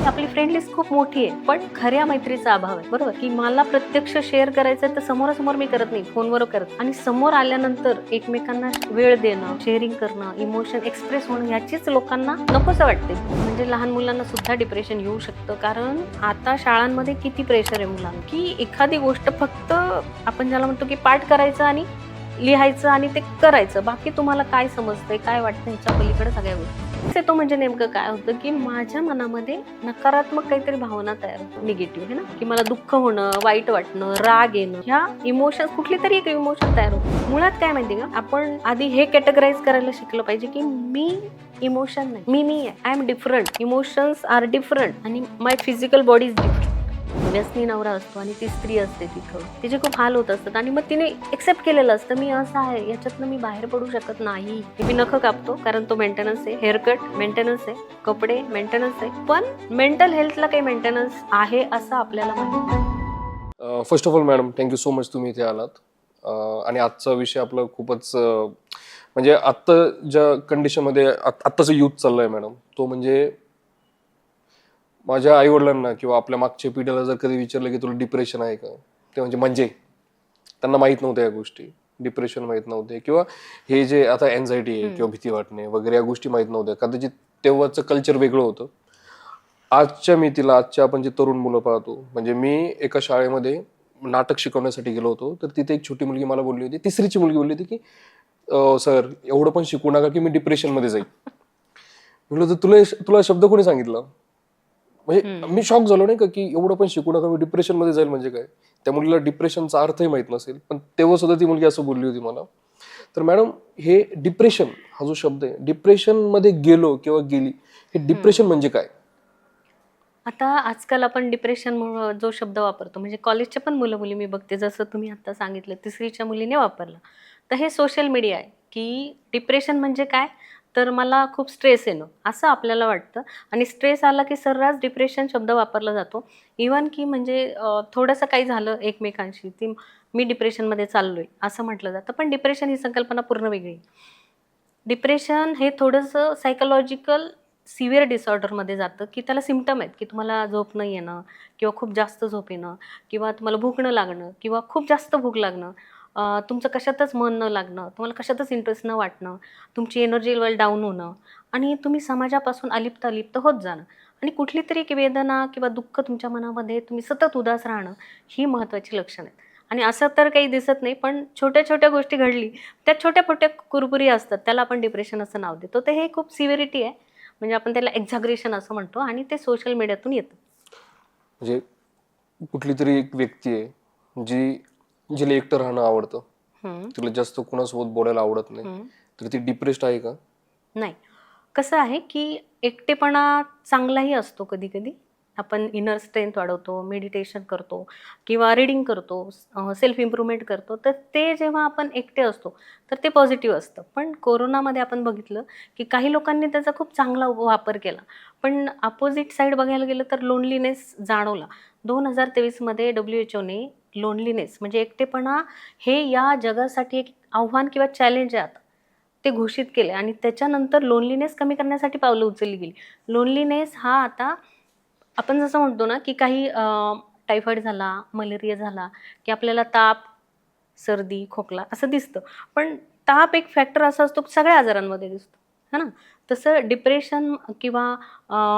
आपली friend list खूप मोठी आहे, पण खऱ्या मैत्रीचा अभाव आहे. बरोबर की मला प्रत्यक्ष शेअर करायचं तर समोरासमोर मी करत नाही, फोनवर करत. आणि समोर आल्यानंतर एकमेकांना वेळ देणं, शेअरिंग करणं, इमोशन एक्सप्रेस होणं याचीच लोकांना नकोच वाटते. म्हणजे लहान मुलांना सुद्धा डिप्रेशन येऊ शकतं, कारण आता शाळांमध्ये किती प्रेशर आहे मुलांना, की एखादी गोष्ट फक्त आपण ज्याला म्हणतो की पाठ करायचं आणि लिहायचं आणि ते करायचं, बाकी तुम्हाला काय समजतंय, काय वाटतं ह्याच्या पलीकडे सगळ्या गोष्टी. तो म्हणजे नेमकं काय होतं, की माझ्या मनामध्ये नकारात्मक काहीतरी भावना तयार होतं, निगेटिव्ह आहे ना, की मला दुःख होणं, वाईट वाटणं, राग येणं, ह्या इमोशन्स कुठली तरी एक इमोशन तयार होतं. मुळात काय माहिती का, आपण आधी हे कॅटेगराईज करायला शिकलं पाहिजे, की मी इमोशन नाही, मी आहे, I am different, emotions are different आणि my physical body is different. व्यसनी नवरा असतो आणि ती स्त्री असते तिथं, तिचे खूप हाल होत असतात आणि मग तिने एक्सेप्ट केलेलं असतं, मी असं आहे, याच्यातनं मी बाहेर पडू शकत नाही. मी नखं कापतो कारण तो मेंटेनन्स आहे, हेअरकट मेंटेनन्स आहे, कपडे मेंटेनन्स आहे, पण मेंटल हेल्थला काही मेंटेनन्स आहे असं आपल्याला माहिती नाही. First of all madam, thank you so much तुम्ही इथे आलात. आणि आजचा विषय आपला खूपच म्हणजे आत्ता ज्या कंडिशनमध्ये आत्ताचं युथ चाललंय मॅडम, तो म्हणजे माझ्या आईवडिलांना किंवा आपल्या मागच्या पिढीला जर कधी विचारलं की तुला डिप्रेशन आहे का, ते म्हणजे त्यांना माहीत नव्हत्या या गोष्टी. डिप्रेशन माहीत नव्हते किंवा हे जे आता एन्झायटी आहे किंवा भीती वाटणे वगैरे या गोष्टी माहीत नव्हत्या. कदाचित तेव्हाचं कल्चर वेगळं होतं. आजच्या आपण जे तरुण मुलं पाहतो, म्हणजे मी एका शाळेमध्ये नाटक शिकवण्यासाठी गेलो होतो, तर तिथे एक छोटी मुलगी मला बोलली होती, तिसरीची मुलगी बोलली होती की सर एवढं पण शिकू नका की मी डिप्रेशनमध्ये जाईल. म्हटलं तर तुला शब्द कोणी सांगितलं? म्हणजे मी शॉक झालो नाही का, की एवढं पण शिकू नका मी डिप्रेशन मध्ये जाईल म्हणजे काय. त्या मुलीला डिप्रेशनचा अर्थही माहित नसेल, पण तेव्हा सुद्धा ती मुलगी असं बोलली होती मला. तर मॅडम, हे डिप्रेशन हा जो शब्द आहे, डिप्रेशन मध्ये गेलो किंवा गेली, हे डिप्रेशन म्हणजे काय? आता आजकाल आपण डिप्रेशन जो शब्द वापरतो, म्हणजे कॉलेजच्या पण मुलं मुली मी बघते, जसं तुम्ही आता सांगितलं तिसरीच्या मुलीने वापरलं, तर हे सोशल मीडिया आहे, की डिप्रेशन म्हणजे काय, तर मला खूप स्ट्रेस येणं असं आपल्याला वाटतं. आणि स्ट्रेस आला की सर्रास डिप्रेशन शब्द वापरला जातो. इवन की म्हणजे थोडंसं काही झालं एकमेकांशी, ती मी डिप्रेशनमध्ये चाललोय असं म्हटलं जातं, पण डिप्रेशन ही संकल्पना पूर्ण वेगळी आहे. डिप्रेशन हे थोडंसं सायकोलॉजिकल सिव्हिअर डिसऑर्डरमध्ये जातं, की त्याला सिम्पटम आहेत, की तुम्हाला झोप न येणं किंवा खूप जास्त झोप येणं किंवा तुम्हाला भूक न लागणं किंवा खूप जास्त भूक लागणं, तुमचं कशातच मन न लागणं, तुम्हाला कशातच इंटरेस्ट न वाटणं, तुमची एनर्जी लेवल डाऊन होणं आणि तुम्ही समाजापासून अलिप्त अलिप्त होत जाणं आणि कुठली तरी एक वेदना किंवा दुःख तुमच्या मनामध्ये, तुम्ही सतत उदास राहणं, ही महत्त्वाची लक्षणं आहेत. आणि असं तर काही दिसत नाही, पण छोट्या छोट्या गोष्टी घडली त्या छोट्या छोट्या कुरबुरी असतात, त्याला आपण डिप्रेशन असं नाव देतो. तर हे खूप सिव्हिरिटी आहे, म्हणजे आपण त्याला एक्झॅगरेशन असं म्हणतो आणि ते सोशल मीडियातून येतं. म्हणजे कुठली तरी एक व्यक्ती आहे जिला एकटं राहणं आवडतं, हम्म, तिला जास्त कुणासोबत बोलायला आवडत नाही, हम्म. तर ती डिप्रेस्ड आहे का? नाही, कसं आहे की एकटेपणा चांगलाही असतो कधी कधी. आपण इनर स्ट्रेंथ वाढवतो, मेडिटेशन करतो किंवा रीडिंग करतो, सेल्फ इम्प्रूव्हमेंट करतो, तर ते जेव्हा आपण एकटे असतो तर ते पॉझिटिव्ह असतं. पण कोरोनामध्ये आपण बघितलं की काही लोकांनी त्याचा खूप चांगला वापर केला, पण अपोजिट साईड बघायला गेलं तर लोनलीनेस जाणवला. 2023मध्ये WHO ने लोनलीनेस म्हणजे एकटेपणा हे या जगासाठी एक आव्हान किंवा चॅलेंज आहे आता, ते घोषित केले आणि त्याच्यानंतर लोनलीनेस कमी करण्यासाठी पावलं उचलली गेली. लोनलीनेस हा आता आपण जसं म्हणतो ना, की काही टायफॉईड झाला, मलेरिया झाला, की आपल्याला ताप, सर्दी, खोकला असं दिसतं. पण ताप एक फॅक्टर असा असतो, की सगळ्या आजारांमध्ये दिसतो, है ना? तसं डिप्रेशन किंवा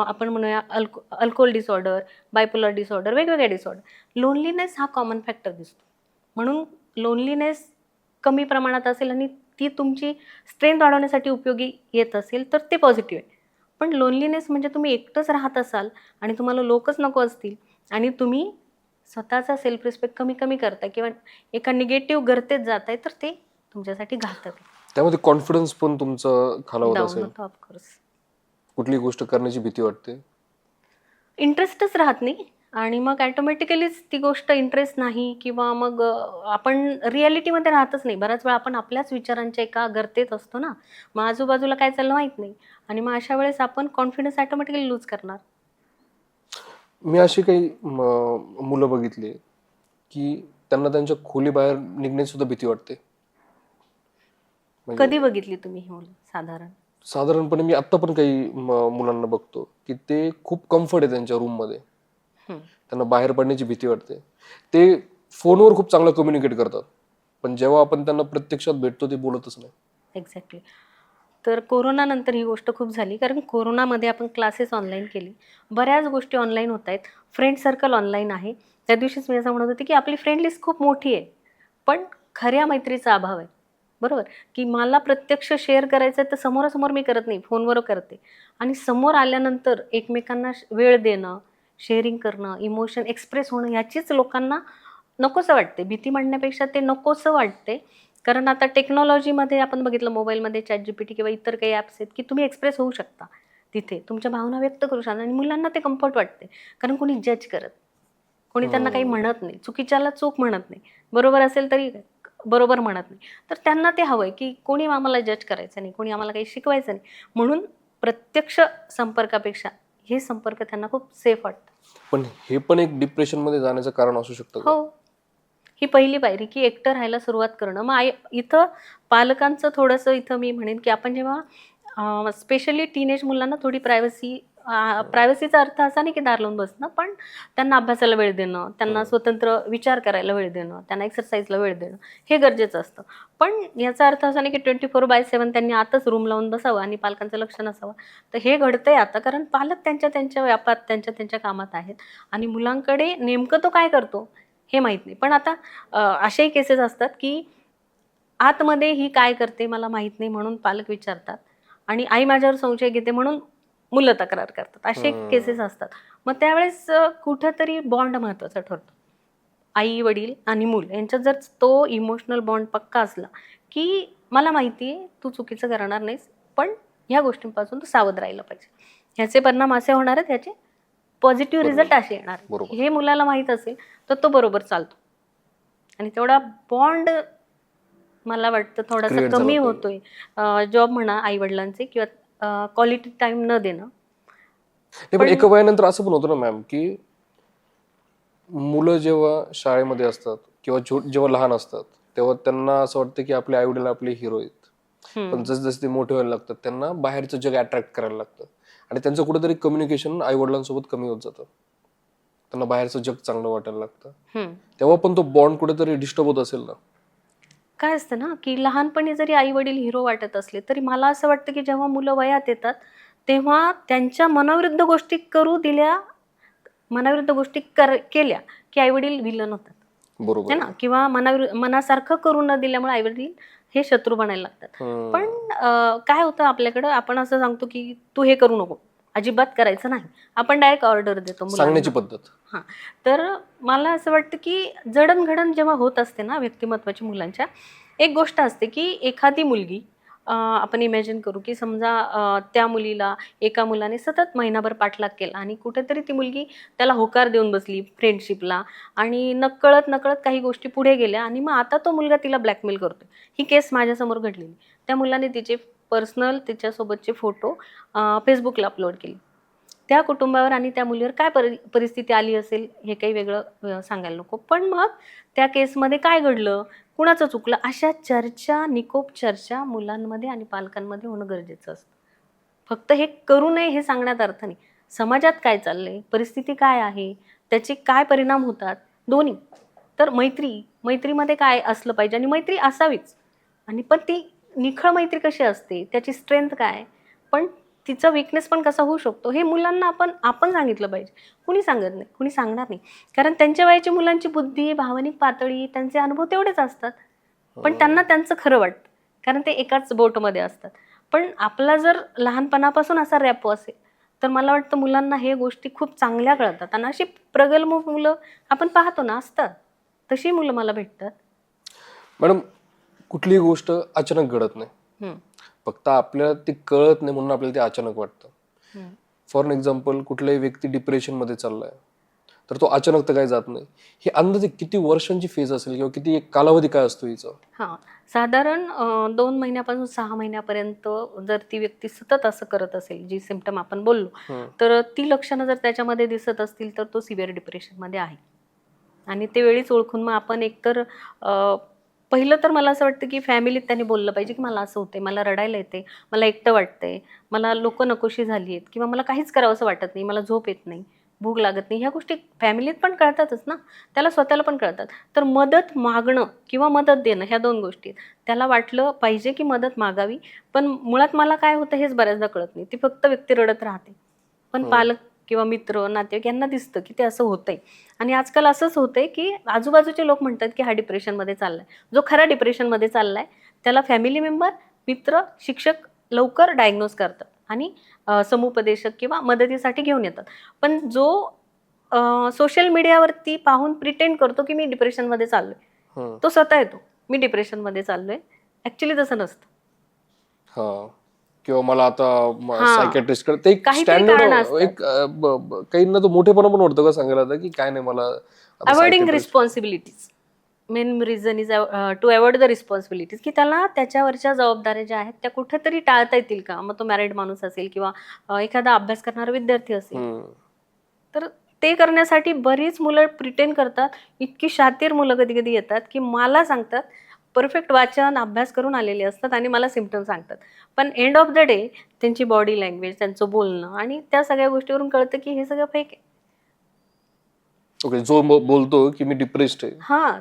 आपण म्हणूया अल्कोहोल डिसऑर्डर, बायपोलर डिसऑर्डर, वेगवेगळे डिसऑर्डर, लोनलीनेस हा कॉमन फॅक्टर दिसतो. म्हणून लोनलीनेस कमी प्रमाणात असेल आणि ती तुमची स्ट्रेंथ वाढवण्यासाठी उपयोगी येत असेल तर ते पॉझिटिव्ह आहे. पण लोनलीनेस म्हणजे तुम्ही एकटंच राहत असाल आणि तुम्हाला लोकच नको असतील आणि तुम्ही स्वतःचा सेल्फ रिस्पेक्ट कमी कमी करताय किंवा एका निगेटिव्ह गर्तेत जाताय, तर ते तुमच्यासाठी घातक आहे. त्यामध्ये कॉन्फिडन्स पण तुमचा खालावत डाऊन असेल, होतो ऑफकोर्स. कुठली गोष्ट करण्याची भीती वाटते. इंटरेस्टच राहत नाही आणि मग ॲटोमॅटिकलीच ती गोष्ट इंटरेस्ट नाही किंवा मग आपण रिॲलिटीमध्ये राहतच नाही. बऱ्याच वेळा आपण आपल्याच विचारांच्या एका गर्तेत असतो ना, मग आजूबाजूला काय चाललं माहीत नाही आणि मग अशा वेळेस आपण कॉन्फिडन्स ॲटोमॅटिकली लूज करणार. मी अशी काही मुलं बघितली की त्यांना त्यांच्या खोलीबाहेर निघण्याची सुद्धा भीती वाटते. म्हणजे कधी बघितली तुम्ही ही मुलं साधारण? साधारणपणे मी आत्ता पण काही मुलांना बघतो की ते खूप कम्फर्ट आहे त्यांच्या रूम मध्ये, हम्म. त्यांना बाहेर पडण्याची भीती वाटते. ते फोनवर खूप चांगलं कम्युनिकेट करतात, पण जेव्हा आपण त्यांना प्रत्यक्षात भेटतो ते बोलतच नाही. एक्झॅक्टली. तर कोरोनानंतर ही गोष्ट खूप झाली, कारण कोरोनामध्ये आपण क्लासेस ऑनलाईन केली, बऱ्याच गोष्टी ऑनलाईन होत आहेत, फ्रेंड सर्कल ऑनलाईन आहे. त्या दिवशीच मी असं म्हणत होते की आपली फ्रेंड लिस्ट खूप मोठी आहे, पण खऱ्या मैत्रीचा अभाव आहे. बरोबर, की मला प्रत्यक्ष शेअर करायचं आहे तर समोरासमोर मी करत नाही, फोनवर करते. आणि समोर आल्यानंतर एकमेकांना वेळ देणं, शेअरिंग करणं, इमोशन एक्सप्रेस होणं, ह्याचीच लोकांना नकोसं वाटते. भीती म्हणण्यापेक्षा ते नकोसं वाटते. कारण आता टेक्नॉलॉजीमध्ये आपण बघितलं, मोबाईलमध्ये ChatGPT किंवा इतर काही ॲप्स आहेत की तुम्ही एक्सप्रेस होऊ शकता तिथे, तुमच्या भावना व्यक्त करू शकता आणि मुलांना ते कम्फर्ट वाटते. कारण कोणी जज करत, कोणी त्यांना काही म्हणत नाही, चुकीच्याला चूक म्हणत नाही, बरोबर असेल तरी बरोबर म्हणत नाही. तर त्यांना ते हवंय की कोणी आम्हाला जज करायचं नाही, कोणी आम्हाला काही शिकवायचं नाही. म्हणून प्रत्यक्ष संपर्कापेक्षा हे संपर्क त्यांना खूप सेफ वाटतं. पण हे पण एक डिप्रेशन मध्ये जाण्याचं कारण असू शकतं का? हो, ही पहिली पायरी की एकटं राहायला सुरुवात करणं. मग इथं पालकांचं थोडंसं, इथं मी म्हणेन की आपण जेव्हा स्पेशली टीनेज मुलांना थोडी प्रायव्हसीचा अर्थ असा नाही की दार लावून बसणं, पण त्यांना अभ्यासाला वेळ देणं, त्यांना स्वतंत्र विचार करायला वेळ देणं, त्यांना एक्सरसाइजला वेळ देणं, हे गरजेचं असतं. पण याचा अर्थ असा नाही की 24/7 त्यांनी आतच रूम लावून बसावं आणि पालकांचं लक्ष नसावं. तर हे घडतंय आता, कारण पालक त्यांच्या त्यांच्या व्यापात, त्यांच्या त्यांच्या कामात आहेत आणि मुलांकडे नेमकं तो काय करतो हे माहीत नाही. पण आता अशाही केसेस असतात की आतमध्ये ही काय करते मला माहीत नाही म्हणून पालक विचारतात आणि आई माझ्यावर संशय घेते म्हणून मुलं तक्रार करतात. असे केसेस असतात. मग त्यावेळेस कुठंतरी बॉन्ड महत्त्वाचा ठरतो. आई वडील आणि मूल यांच्यात जर तो इमोशनल बॉन्ड पक्का असला की मला माहिती आहे तू चुकीचं करणार नाहीस, पण ह्या गोष्टींपासून तू सावध राहिलं पाहिजे. ह्याचे परिणाम असे होणार आहेत, ह्याचे पॉझिटिव्ह रिझल्ट असे येणार आहेत. बरोबर. हे मुलाला माहीत असेल तर तो बरोबर चालतो आणि तेवढा बॉन्ड मला वाटतं थोडासा Create झाला कमी पाहिजे. होतोय. जॉब म्हणा, आई वडिलांचे किंवा क्वालिटी टाइम न देणं. नाही, पण एका वयानंतर असं पण होतं ना मॅम की मुलं जेव्हा शाळेमध्ये असतात किंवा जेव्हा लहान असतात तेव्हा त्यांना असं वाटतं की आपले आई वडील आपले हिरो आहेत. पण जसजसे ते मोठे व्हायला लागतात त्यांना बाहेरचं जग अट्रॅक्ट करायला लागतं आणि त्यांचं कुठेतरी कम्युनिकेशन आई वडिलांसोबत कमी होत जातं. त्यांना बाहेरचं जग चांगलं वाटायला लागतं. तेव्हा पण तो बॉन्ड कुठेतरी डिस्टर्ब होत असेल ना. काय असतं ना की लहानपणी जरी आई वडील हिरो वाटत असले तरी मला असं वाटतं की जेव्हा मुलं वयात येतात तेव्हा त्यांच्या मनाविरुद्ध गोष्टी करू दिल्या, मनाविरुद्ध गोष्टी केल्या की आई वडील विलन होतात, बरोबर है ना, किंवा मनासारखं करू न दिल्यामुळे आई वडील हे शत्रू बनायला लागतात. पण काय होतं आपल्याकडं, आपण असं सांगतो की तू हे करू नको, अजिबात करायचं नाही, आपण डायरेक्ट ऑर्डर देतो सांगण्याची मुलांना. पद्धत. हां, तर मला असं वाटतं की जडणघडण जेव्हा होत असते ना व्यक्तिमत्वाची मुलांच्या, एक गोष्ट असते की एखादी मुलगी, आपण इमॅजिन करू की समजा त्या मुलीला एका मुलाने सतत महिनाभर पाठलाग केला आणि कुठेतरी ती मुलगी त्याला होकार देऊन बसली फ्रेंडशिपला आणि नकळत नकळत काही गोष्टी पुढे गेल्या आणि मग आता तो मुलगा तिला ब्लॅकमेल करतोय. ही केस माझ्यासमोर घडलेली. त्या मुलाने तिचे पर्सनल तिच्यासोबतचे फोटो फेसबुकला अपलोड केले. त्या कुटुंबावर आणि त्या मुलीवर काय परिस्थिती आली असेल हे काही वेगळं सांगायला नको. पण मग त्या केसमध्ये काय घडलं, कुणाचं चुकलं, अशा चर्चा, निकोप चर्चा मुलांमध्ये आणि पालकांमध्ये होणं गरजेचं असतं. फक्त हे करू नये हे सांगण्यात अर्थ नाही. समाजात काय चाललंय, परिस्थिती काय आहे, त्याचे काय परिणाम होतात, दोन्ही. तर मैत्रीमध्ये काय असलं पाहिजे आणि मैत्री असावीच. आणि पण ती निखळ मैत्री कशी असते, त्याची स्ट्रेंथ काय, पण तिचा वीकनेस पण कसा होऊ शकतो, हे मुलांना आपण सांगितलं पाहिजे. कुणी सांगत नाही, कुणी सांगणार नाही. कारण त्यांच्या वयाची मुलांची बुद्धी, भावनिक पातळी, त्यांचे अनुभव तेवढेच असतात. पण त्यांना त्यांचं खरं वाटतं, कारण ते एकाच बोटमध्ये असतात. पण आपला जर लहानपणापासून असा रॅपो असेल तर मला वाटतं मुलांना हे गोष्टी खूप चांगल्या कळतात. आणि अशी प्रगल्भ मुलं आपण पाहतो ना असतात, तशी मुलं मला भेटतात. मॅडम, कुठलीही गोष्ट अचानक घडत नाही, फक्त आपल्याला ते कळत नाही म्हणून आपल्याला ते अचानक वाटतं. फॉर एक्झाम्पल, कुठलाही व्यक्ती डिप्रेशन मध्ये चाललाय तर तो अचानक तर काही जात नाही. हे अंदाजे किती वर्षांची फेज असेल किंवा किती एक कालावधी काय असतो हिचा? हां, साधारण 2 महिन्यापासून 6 महिन्यापर्यंत जर ती व्यक्ती सतत असं करत असेल, जी सिम्पटम आपण बोललो, तर ती लक्षणं जर त्याच्यामध्ये दिसत असतील तर तो सिव्हिअर डिप्रेशनमध्ये आहे. आणि ते वेळीच ओळखून मग आपण एकतर पहिलं तर मला असं वाटतं की फॅमिलीत त्यांनी बोललं पाहिजे की मला असं होतंय, मला रडायला येते, मला एकटं वाटतंय, मला लोक नकोशी झाली आहेत किंवा मला काहीच करावं असं वाटत नाही, मला झोप येत नाही, भूक लागत नाही. ह्या गोष्टी फॅमिलीत पण कळतातच ना, त्याला स्वतःला पण कळतात. तर मदत मागणं किंवा मदत देणं ह्या दोन गोष्टी आहेत. त्याला वाटलं पाहिजे की मदत मागावी, पण मुळात मला काय होतं हेच बऱ्याचदा कळत नाही. ती फक्त व्यक्ती रडत राहते, पण पालक किंवा मित्र नातेवाईक यांना दिसतं की ते असं होतंय. आणि आजकाल असंच होतंय की आजूबाजूचे लोक म्हणतात की हा डिप्रेशनमध्ये चाललाय. जो खरा डिप्रेशनमध्ये चाललाय त्याला फॅमिली मेंबर, मित्र, शिक्षक लवकर डायग्नोज करतात आणि समुपदेशक किंवा मदतीसाठी घेऊन येतात. पण जो सोशल मीडियावरती पाहून प्रिटेंड करतो की मी डिप्रेशनमध्ये चाललोय, हम्म. तो स्वतः येतो मी डिप्रेशनमध्ये चाललोय. ऍक्च्युली तसं नसतं. हा. किंवा मला आता हा, सायकॅट्रिस्ट ते एक काहीतरी स्टँडर्ड, कारण असतात. एक काहींना तो मोठेपणा पण वाटतो का सांगायला आता की काय नाही मला आता avoiding psychiatrist. Responsibilities. Main reason is to avoid the responsibilities, की त्याला त्याच्यावरच्या जबाबदाऱ्या ज्या आहेत त्या कुठेतरी टाळता येतील का. मग तो मॅरिड माणूस असेल किंवा एखादा अभ्यास करणारा विद्यार्थी असेल, तर ते करण्यासाठी बरीच मुलं प्रिटेंड करतात. इतकी शातीर मुलं कधी कधी येतात की मला सांगतात, परफेक्ट वाचन अभ्यास करून आलेले असतात आणि मला सिम्पटम सांगतात. पण एंड ऑफ द डे त्यांची बॉडी लँग्वेज, त्यांचं बोलणं आणि त्या सगळ्या गोष्टीवरून कळतं की हे सगळं फेक आहे. ओके, जो बोलतो की मी डिप्रेस्ड आहे. हां,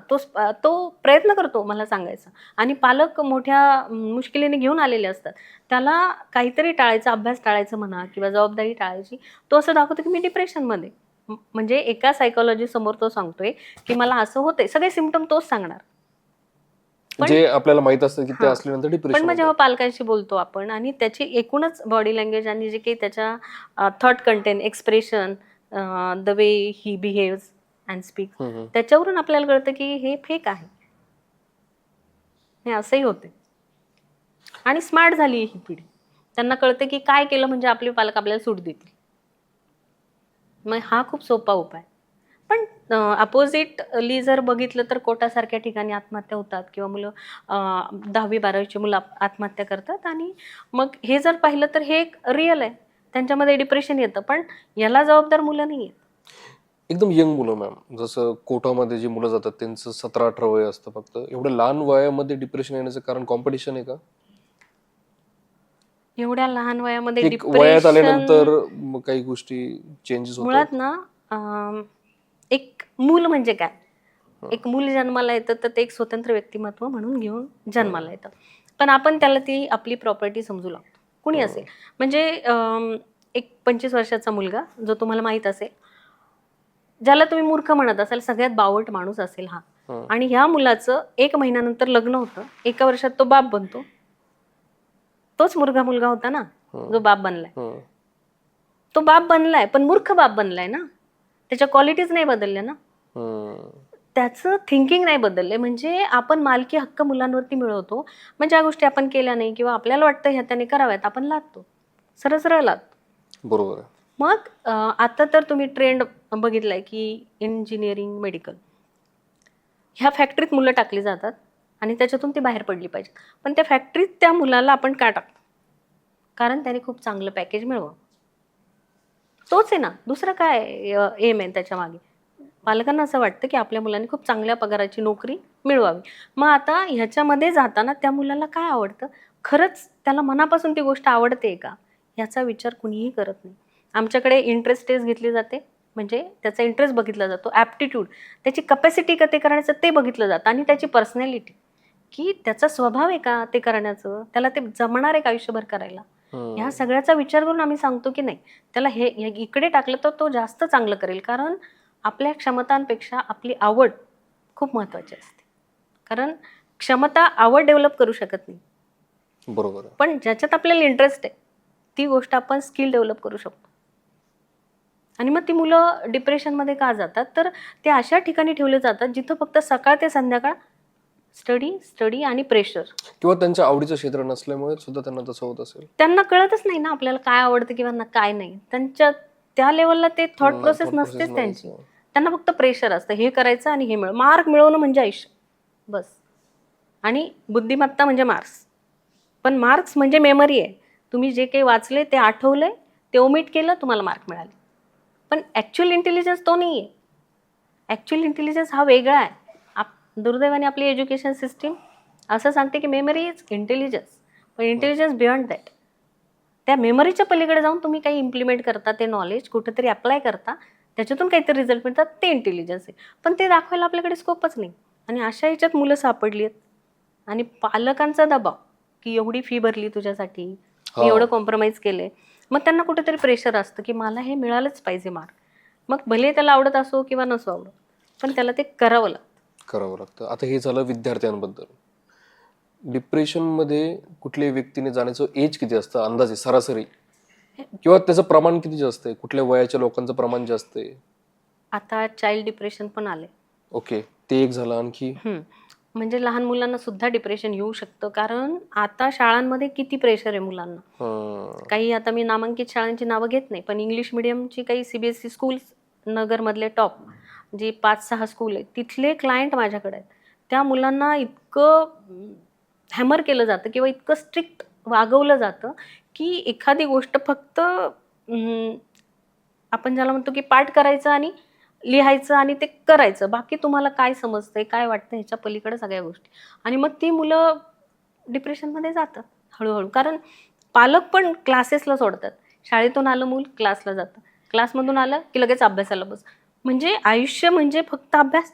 तो प्रयत्न करतो मला सांगायचा. आणि पालक मोठ्या मुश्किलीने घेऊन आलेले असतात. त्याला काहीतरी टाळायचं, अभ्यास टाळायचं म्हणा किंवा जबाबदारी टाळायची. तो असं दाखवतो की मी डिप्रेशनमध्ये. म्हणजे एका सायकॉलॉजी समोर तो सांगतोय की मला असं होतंय. सगळे सिम्पटम तोच सांगणार. पण जे आपल्याला माहित असतं की ते हां. असल्यानंतर पण डिप्रेशन मग होतं. जेव्हा पालकांशी बोलतो आपण आणि त्याची एकूणच बॉडी लँग्वेज आणि जे काही त्याच्या thought content, expression, the way he behaves and speaks, त्याच्यावरून आपल्याला कळतं की हे फेक आहे. हे असंही होते. आणि स्मार्ट झाली ही पिढी. त्यांना कळतं की काय केलं म्हणजे आपले पालक आपल्याला सूट देतील. मग हा खूप सोपा उपाय. पण अपोजिटली जर बघितलं तर कोटासारख्या ठिकाणी आत्महत्या होतात किंवा मुलं 10वी-12वीची मुलं आत्महत्या करतात. आणि मग हे जर पाहिलं तर हे एक रिअल आहे. त्यांच्यामध्ये डिप्रेशन येतं, पण याला जबाबदार मुलं नाही आहेत. एकदम यंग मुलं मॅम, जसं कोटामध्ये जी मुलं जातात त्यांचं 17-18 वय असतं फक्त. एवढ्या लहान वयामध्ये डिप्रेशन येण्याचं कारण कॉम्पिटिशन आहे का? एवढ्या लहान वयामध्ये एक वयात डिप्रेशन आल्यानंतर मग काही गोष्टी चेंजेस होतात. मुळात ना, एक मूल म्हणजे काय? एक मूल जन्माला येतं तर ते एक स्वतंत्र व्यक्तिमत्व म्हणून घेऊन जन्माला येतं. पण आपण त्याला ती आपली प्रॉपर्टी समजू लागतो. कुणी असेल. म्हणजे एक 25 वर्षाचा मुलगा जो तुम्हाला माहित असेल, ज्याला तुम्ही मूर्ख म्हणत असाल, सगळ्यात बावट माणूस असेल हा. आणि ह्या मुलाचं 1 महिन्यानंतर लग्न होतं. 1 वर्षात तो बाप बनतो. तोच मुलगा होता ना, जो बाप बनलाय. तो बाप बनलाय, पण मूर्ख बाप बनलाय ना. त्याच्या क्वालिटीज नाही बदलल्या ना. त्याचं थिंकिंग नाही बदलले. म्हणजे आपण मालकी हक्क मुलांवरती मिळवतो. मग ज्या गोष्टी आपण केल्या नाही किंवा आपल्याला वाटतं ह्या त्याने कराव्यात, आपण लादतो. सरळ लादतो. बरोबर आहे. मग आता तर तुम्ही ट्रेंड बघितलाय की इंजिनिअरिंग, मेडिकल ह्या फॅक्टरीत मुलं टाकली जातात आणि त्याच्यातून ती बाहेर पडली पाहिजे. पण त्या फॅक्टरीत त्या मुलाला आपण का टाकतो? कारण त्याने खूप चांगलं पॅकेज मिळवावं. तोच आहे ना, दुसरं काय एम आहे त्याच्या मागे. पालकांना असं वाटतं की आपल्या मुलांनी खूप चांगल्या पगाराची नोकरी मिळवावी. मग आता ह्याच्यामध्ये जाताना त्या मुलाला काय आवडतं, खरंच त्याला मनापासून ती गोष्ट आवडते का, याचा विचार कुणीही करत नाही. आमच्याकडे इंटरेस्ट टेस्ट घेतली जाते. म्हणजे त्याचा इंटरेस्ट बघितला जातो, ॲप्टिट्यूड, त्याची कपॅसिटी का ते करण्याचं ते बघितलं जातं, आणि त्याची पर्सनॅलिटी, की त्याचा स्वभाव आहे का ते करण्याचं, त्याला ते जमणार आहे का आयुष्यभर करायला. ह्या सगळ्याचा विचार करून आम्ही सांगतो की नाही, त्याला हे इकडे टाकलं तर तो जास्त चांगलं करेल. कारण आपल्या क्षमतांपेक्षा आपली आवड खूप महत्त्वाची असते. कारण क्षमता आवड डेव्हलप करू शकत नाही. बरोबर आहे. पण ज्याच्यात आपल्याला इंटरेस्ट आहे ती गोष्ट आपण स्किल डेव्हलप करू शकतो. आणि मग ती मुलं डिप्रेशनमध्ये का जातात, तर ते अशा ठिकाणी ठेवले जातात जिथं फक्त सकाळ ते संध्याकाळ स्टडी आणि प्रेशर. किंवा त्यांच्या आवडीचं क्षेत्र नसल्यामुळे सुद्धा त्यांना तसं होत असेल. त्यांना कळतच नाही ना आपल्याला काय आवडतं किंवा काय नाही. त्यांच्या त्या लेवलला ते थॉट प्रोसेस नसतेच त्यांची. त्यांना फक्त प्रेशर असतं, हे करायचं आणि हे मार्क मिळवणं म्हणजे आयुष्य बस. आणि बुद्धिमत्ता म्हणजे मार्क्स. पण मार्क्स म्हणजे मेमरी आहे. तुम्ही जे काही वाचले ते आठवलंय, ते ओमिट केलं, तुम्हाला मार्क मिळाले. पण ॲक्च्युअल इंटेलिजन्स तो नाही आहे. ॲक्च्युअल इंटेलिजन्स हा वेगळा आहे. दुर्दैवाने आपली एज्युकेशन सिस्टीम असं सांगते की मेमरी इज इंटेलिजन्स, पण इंटेलिजन्स बियॉन्ड दॅट. त्या मेमरीच्या पलीकडे जाऊन तुम्ही काही इम्प्लिमेंट करता, ते नॉलेज कुठेतरी अप्लाय करता, त्याच्यातून काहीतरी रिझल्ट मिळतात, ते इंटेलिजन्स आहे. पण ते दाखवायला आपल्याकडे स्कोपच नाही. आणि अशा ह्याच्यात मुलं सापडली आहेत. आणि पालकांचा दबाव की एवढी फी भरली तुझ्यासाठी, मी एवढं कॉम्प्रोमाइज केले, मग त्यांना कुठेतरी प्रेशर असतं की मला हे मिळालंच पाहिजे मार्क. मग भले त्याला आवडत असो किंवा नसो आवडत, पण त्याला ते करावं लागतं. आता हे झालं विद्यार्थ्यांबद्दल. डिप्रेशनमध्ये कुठल्याही व्यक्तीने जाण्याचं एज किती असतं अंदाजे सरासरी, किंवा त्याचं प्रमाण किती जास्त आहे, कुठल्या वयाच्या लोकांचं प्रमाण जास्त आहे? आता चाइल्ड डिप्रेशन पण आले. ओके, ते एक झालं. आणखी म्हणजे लहान मुलांना सुद्धा डिप्रेशन येऊ शकतं, कारण आता शाळांमध्ये किती प्रेशर आहे मुलांना. काही आता मी नामांकित शाळांची नावं घेत नाही, पण इंग्लिश मिडियमची काही CBSE स्कूल्स नगरमधले टॉप जी 5-6 स्कूल आहेत, तिथले क्लायंट माझ्याकडे आहेत. त्या मुलांना इतकं हॅमर केलं जातं किंवा इतकं स्ट्रिक्ट वागवलं जातं की एखादी गोष्ट फक्त आपण ज्याला म्हणतो की पाठ करायचं आणि लिहायचं आणि ते करायचं, बाकी तुम्हाला काय समजतंय, काय वाटतं ह्याच्या पलीकडे सगळ्या गोष्टी. आणि मग ती मुलं डिप्रेशनमध्ये जातात हळूहळू, कारण पालक पण क्लासेसला सोडतात. शाळेतून आलं मूल क्लासला जातं, क्लासमधून आलं की लगेच अभ्यासाला बस. म्हणजे आयुष्य म्हणजे फक्त अभ्यास,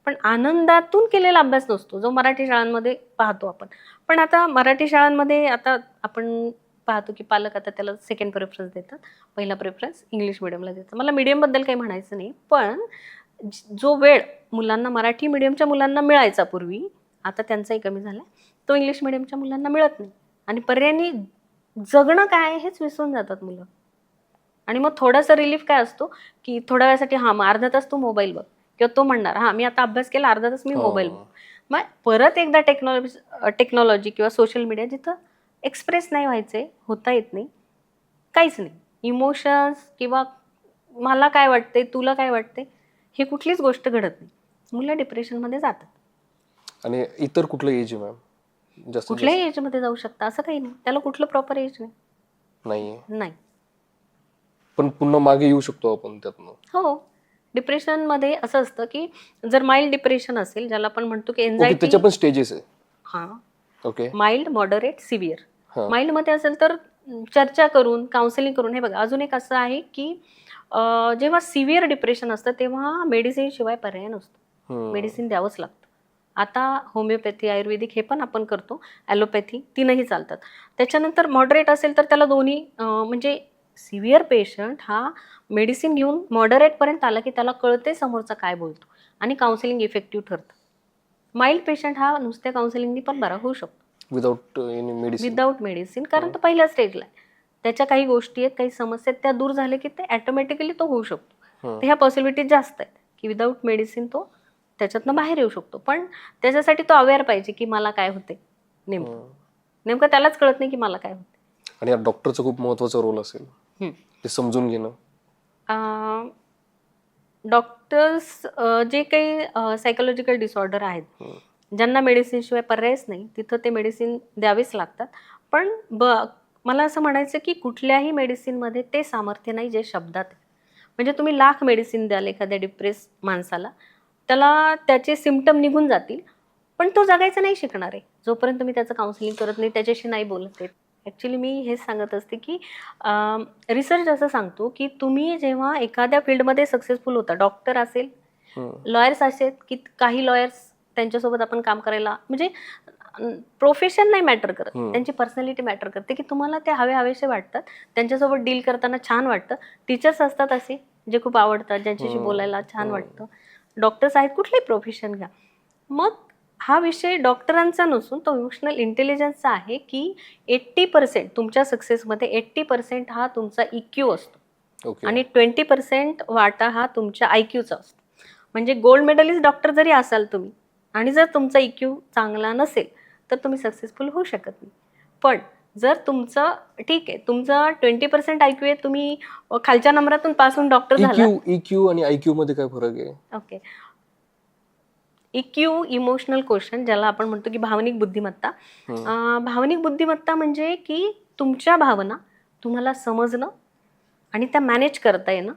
पण आनंदातून केलेला अभ्यास नसतो जो मराठी शाळांमध्ये पाहतो आपण. पण आता मराठी शाळांमध्ये आता आपण पाहतो की पालक आता त्याला सेकंड प्रेफरन्स देतात, पहिला प्रेफरन्स इंग्लिश मिडियमला देतात. मला मिडियमबद्दल काही म्हणायचं नाही, पण जो वेळ मुलांना मराठी मिडियमच्या मुलांना मिळायचा पूर्वी, आता त्यांचाही कमी झाला, तो इंग्लिश मिडियमच्या मुलांना मिळत नाही. आणि पर्यायाने जगणं काय आहे हेच विसरून जातात मुलं. आणि मग थोडासा रिलीफ काय असतो की थोड्या वेळासाठी हां मग अर्धा तास तू मोबाईल बघ, किंवा तो म्हणणार हां मी आता अभ्यास केला, अर्धा तास मी मोबाईल बघ. मग परत एकदा टेक्नॉलॉजी किंवा सोशल मीडिया जिथं एक्सप्रेस नाही व्हायचे, होता येत नाही, काहीच नाही, इमोशन्स किंवा मला काय वाटते, तुला काय वाटते, हे कुठलीच गोष्ट घडत नाही, मुलं डिप्रेशनमध्ये जातात. आणि इतर कुठलं एज आहे मॅम जास्त? कुठल्याही एजमध्ये जाऊ शकता, असं काही नाही, त्याला कुठलं प्रॉपर एज नाही. पण पुन्हा मागे येऊ शकतो आपण त्यातनं? हो, डिप्रेशनमध्ये असं असतं की जर माइल्ड डिप्रेशन असेल, ज्याला आपण म्हणतो की एन्झायटी, त्याच्या पण स्टेजेस आहे? हां, ओके. Mild, moderate, severe. माइल्डमध्ये असेल तर चर्चा करून, काउन्सिलिंग करून. हे बघा, अजून एक असं आहे की जेव्हा सिव्हिअर डिप्रेशन असतं तेव्हा मेडिसिन शिवाय पर्याय नसतो, मेडिसिन द्यावंच लागतं. आता होमिओपॅथी, आयुर्वेदिक हे पण आपण करतो, ॲलोपॅथी तीनही चालतात. त्याच्यानंतर मॉडरेट असेल तर त्याला दोन्ही, म्हणजे सिव्हिअर पेशंट हा मेडिसिन घेऊन मॉडरेटपर्यंत आला की त्याला कळते समोरचा काय बोलतो आणि काउन्सिलिंग इफेक्टिव्ह ठरतं. माइल्ड पेशंट हा नुसत्या काउन्सिलिंगनी पण बरा होऊ शकतो, विदाऊट मेडिसिन, कारण तो पहिल्या स्टेजला आहे. त्याच्या काही गोष्टी आहेत, काही समस्या आहेत, त्या दूर झाल्या की ते ॲटोमॅटिकली तो होऊ शकतो. तर ह्या पॉसिबिलिटीज जास्त आहेत की विदाऊट मेडिसिन तो त्याच्यातनं बाहेर येऊ शकतो. पण त्याच्यासाठी तो अवेअर पाहिजे की मला काय होते, नेमकं त्यालाच कळत नाही की मला काय होते. आणि या डॉक्टरचा खूप महत्वाचा रोल असेल ते समजून घेणं. डॉक्टर्स जे काही सायकोलॉजिकल डिसऑर्डर आहेत, ज्यांना मेडिसिन शिवाय पर्यायच नाही, तिथं ते मेडिसिन द्यावेच लागतात. पण मला असं म्हणायचं की कुठल्याही मेडिसिनमध्ये ते सामर्थ्य नाही जे शब्दात आहे. म्हणजे तुम्ही लाख मेडिसिन द्याल एखाद्या डिप्रेस माणसाला, त्याला त्याचे सिम्पटम निघून जातील, पण तो जगायचं नाही शिकणार आहे जोपर्यंत तुम्ही त्याचं काउन्सिलिंग करत नाही, त्याच्याशी नाही बोलत आहे. ॲक्च्युली मी हेच सांगत असते की रिसर्च असं सांगतो की तुम्ही जेव्हा एखाद्या फील्डमध्ये सक्सेसफुल होता, डॉक्टर असेल, लॉयर्स असेल, की काही लॉयर्स त्यांच्यासोबत आपण काम करायला, म्हणजे प्रोफेशन नाही मॅटर करत, त्यांची पर्सनॅलिटी मॅटर करते की तुम्हाला ते हवेसे वाटतात, त्यांच्यासोबत डील करताना छान वाटतं. टीचर्स असतात असे जे खूप आवडतात, ज्यांच्याशी बोलायला छान वाटतं. डॉक्टर्स आहेत, कुठलेही प्रोफेशन घ्या. मग हा विषय डॉक्टरांचा नसून तो इमोशनल इंटेलिजन्सचा आहे की 80% तुमच्या सक्सेसमध्ये 80% हा तुमचा EQ असतो आणि 20% वाटा हा तुमच्या IQचा असतो. म्हणजे गोल्ड मेडलिस्ट डॉक्टर जरी असाल तुम्ही आणि जर तुमचा EQ चांगला नसेल तर तुम्ही सक्सेसफुल होऊ शकत नाही. पण जर तुमचं ठीक आहे, तुमचं 20% IQ आहे, तुम्ही खालच्या नंबरातून पासून डॉक्टर झाला. EQ आणि IQ मध्ये काय फरक आहे? ओके, EQ इमोशनल क्वेश्चन, ज्याला आपण म्हणतो की भावनिक बुद्धिमत्ता. भावनिक बुद्धिमत्ता म्हणजे की तुमच्या भावना तुम्हाला समजणं आणि त्या मॅनेज करता येणं,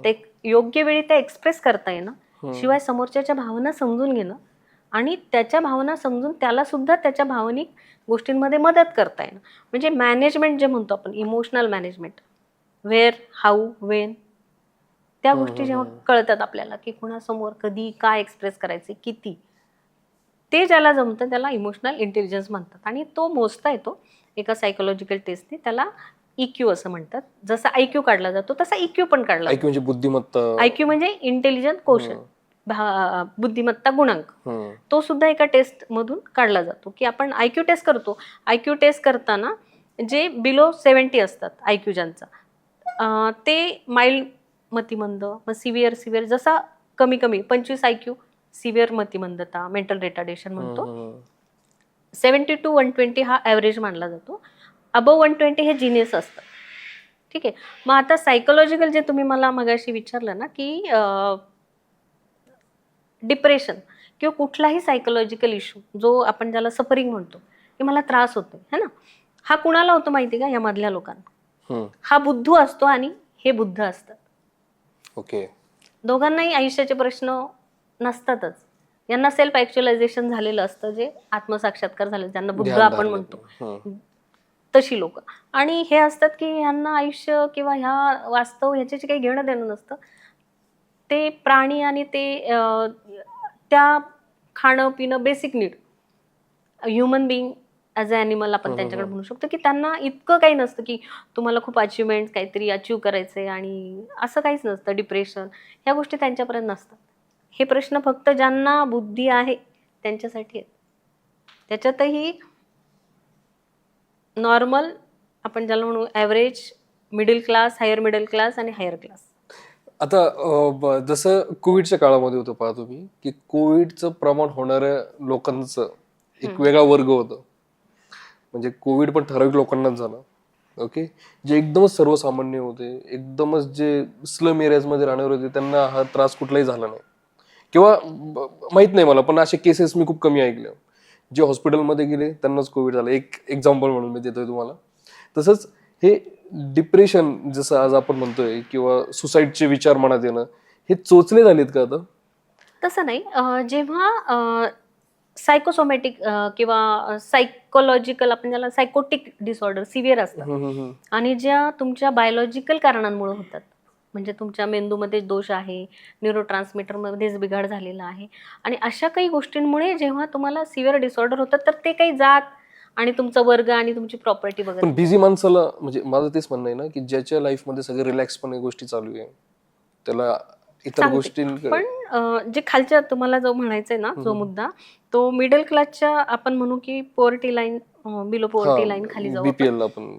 ते योग्य वेळी त्या एक्सप्रेस करता येणं, शिवाय समोरच्याच्या भावना समजून घेणं आणि त्याच्या भावना समजून त्याला सुद्धा त्याच्या भावनिक गोष्टींमध्ये मदत करता येणं, म्हणजे मॅनेजमेंट जे म्हणतो आपण, emotional management, where, how, when, त्या गोष्टी जेव्हा कळतात आपल्याला की कुणासमोर कधी काय एक्सप्रेस करायचे, किती, ते ज्याला जमतं त्याला इमोशनल इंटेलिजन्स म्हणतात. आणि तो मोजता येतो एका सायकोलॉजिकल टेस्टने, त्याला EQ असं म्हणतात. जसा IQ काढला जातो तसा EQ पण काढला IQ जातो. म्हणजे बुद्धिमत्ता. IQ म्हणजे इंटेलिजंट कोशंट, बुद्धिमत्ता गुणांक. तो सुद्धा एका टेस्ट मधून काढला जातो की आपण IQ टेस्ट करतो. IQ टेस्ट करताना जे बिलो 70 असतात IQ ज्यांचा, ते माइल्ड मतिमंद, मग सिव्हिअर जसा कमी 25 IQ सिव्हिअर मतिमंदता, मेंटल रिटार्डेशन म्हणतो. 70 to 120 हा ॲव्हरेज मानला जातो. अबव 120 हे जिनियस असतात. ठीक आहे. मग आता सायकोलॉजिकल जे तुम्ही मला मगाशी विचारलं ना की डिप्रेशन किंवा कुठलाही सायकोलॉजिकल इश्यू जो आपण ज्याला सफरिंग म्हणतो, की मला त्रास होतोय है ना, हा कुणाला होतो माहिती का, या मधल्या लोकांना. हा बुद्धू असतो आणि हे बुद्ध असतात. ओके. दोघांनाही आयुष्याचे प्रश्न नसतातच. यांना सेल्फ ॲक्च्युअलायझेशन झालेलं असतं, जे आत्मसाक्षात्कार झाले ज्यांना बुद्ध आपण म्हणतो, तशी लोक. आणि हे असतात की यांना आयुष्य किंवा ह्या वास्तव ह्याच्याशी काही घेणं देणं नसतं. ते प्राणी आणि ते त्या खाणं पिणं, basic need, human being as a animal आपण त्यांच्याकडे म्हणू शकतो, की त्यांना इतकं काही नसतं की तुम्हाला खूप अचिव्हमेंट काहीतरी अचीव करायचंय आणि असं काहीच नसतं. डिप्रेशन ह्या गोष्टी त्यांच्यापर्यंत नसतात. हे प्रश्न फक्त ज्यांना बुद्धी आहे त्यांच्यासाठी आहेत. त्याच्यातही नॉर्मल, आपण ज्याला म्हणू average, middle class, higher middle class आणि हायर क्लास. आता जसं कोविडच्या काळामध्ये होतं पहा तुम्ही, की कोविडचं प्रमाण होणाऱ्या लोकांचं एक वेगळा वर्ग होता. म्हणजे कोविड पण ठराविक लोकांनाच झाला. ओके. जे एकदमच सर्वसामान्य होते, एकदमच जे स्लम एरियाजमध्ये राहणारे होते, त्यांना हा त्रास कुठलाही झाला नाही. किंवा माहित नाही मला, पण असे केसेस मी खूप कमी ऐकले. जे हॉस्पिटलमध्ये गेले त्यांनाच कोविड झाला. एक एक्झाम्पल म्हणून मी देतोय तुम्हाला. तसंच हे डिप्रेशन जसं आज आपण म्हणतोय किंवा सुसाईडचे विचार मनात येणं, हे चोचले झालेत का आता? तसं नाही. जेव्हा सायकोसोमॅटिक किंवा सायकोलॉजिकल, आपण ज्याला सायकोटिक डिसऑर्डर सिव्हिअर असतात आणि ज्या तुमच्या बायोलॉजिकल कारणांमुळे होतात, म्हणजे तुमच्या मेंदूमध्ये दोष आहे, न्यूरोट्रान्समीटरमध्येच बिघाड झालेला आहे, आणि अशा काही गोष्टींमुळे जेव्हा तुम्हाला सिव्हिअर डिसऑर्डर होतात, तर ते काही जात आणि तुमचा वर्ग आणि तुमची प्रॉपर्टी बघत. पण बिझी माणसाला, म्हणजे माझं तेच म्हणणं आहे ना, की ज्याच्या लाईफमध्ये सगळे रिलॅक्सपणे गोष्टी चालू आहे, त्याला इतर गोष्टींकडे. पण जे खालच्या तुम्हाला जो म्हणायचंय ना, जो मुद्दा, तो मिडल क्लासच्या आपण म्हणू की poverty line, below poverty line खाली जाऊ आपण. BPL आपण.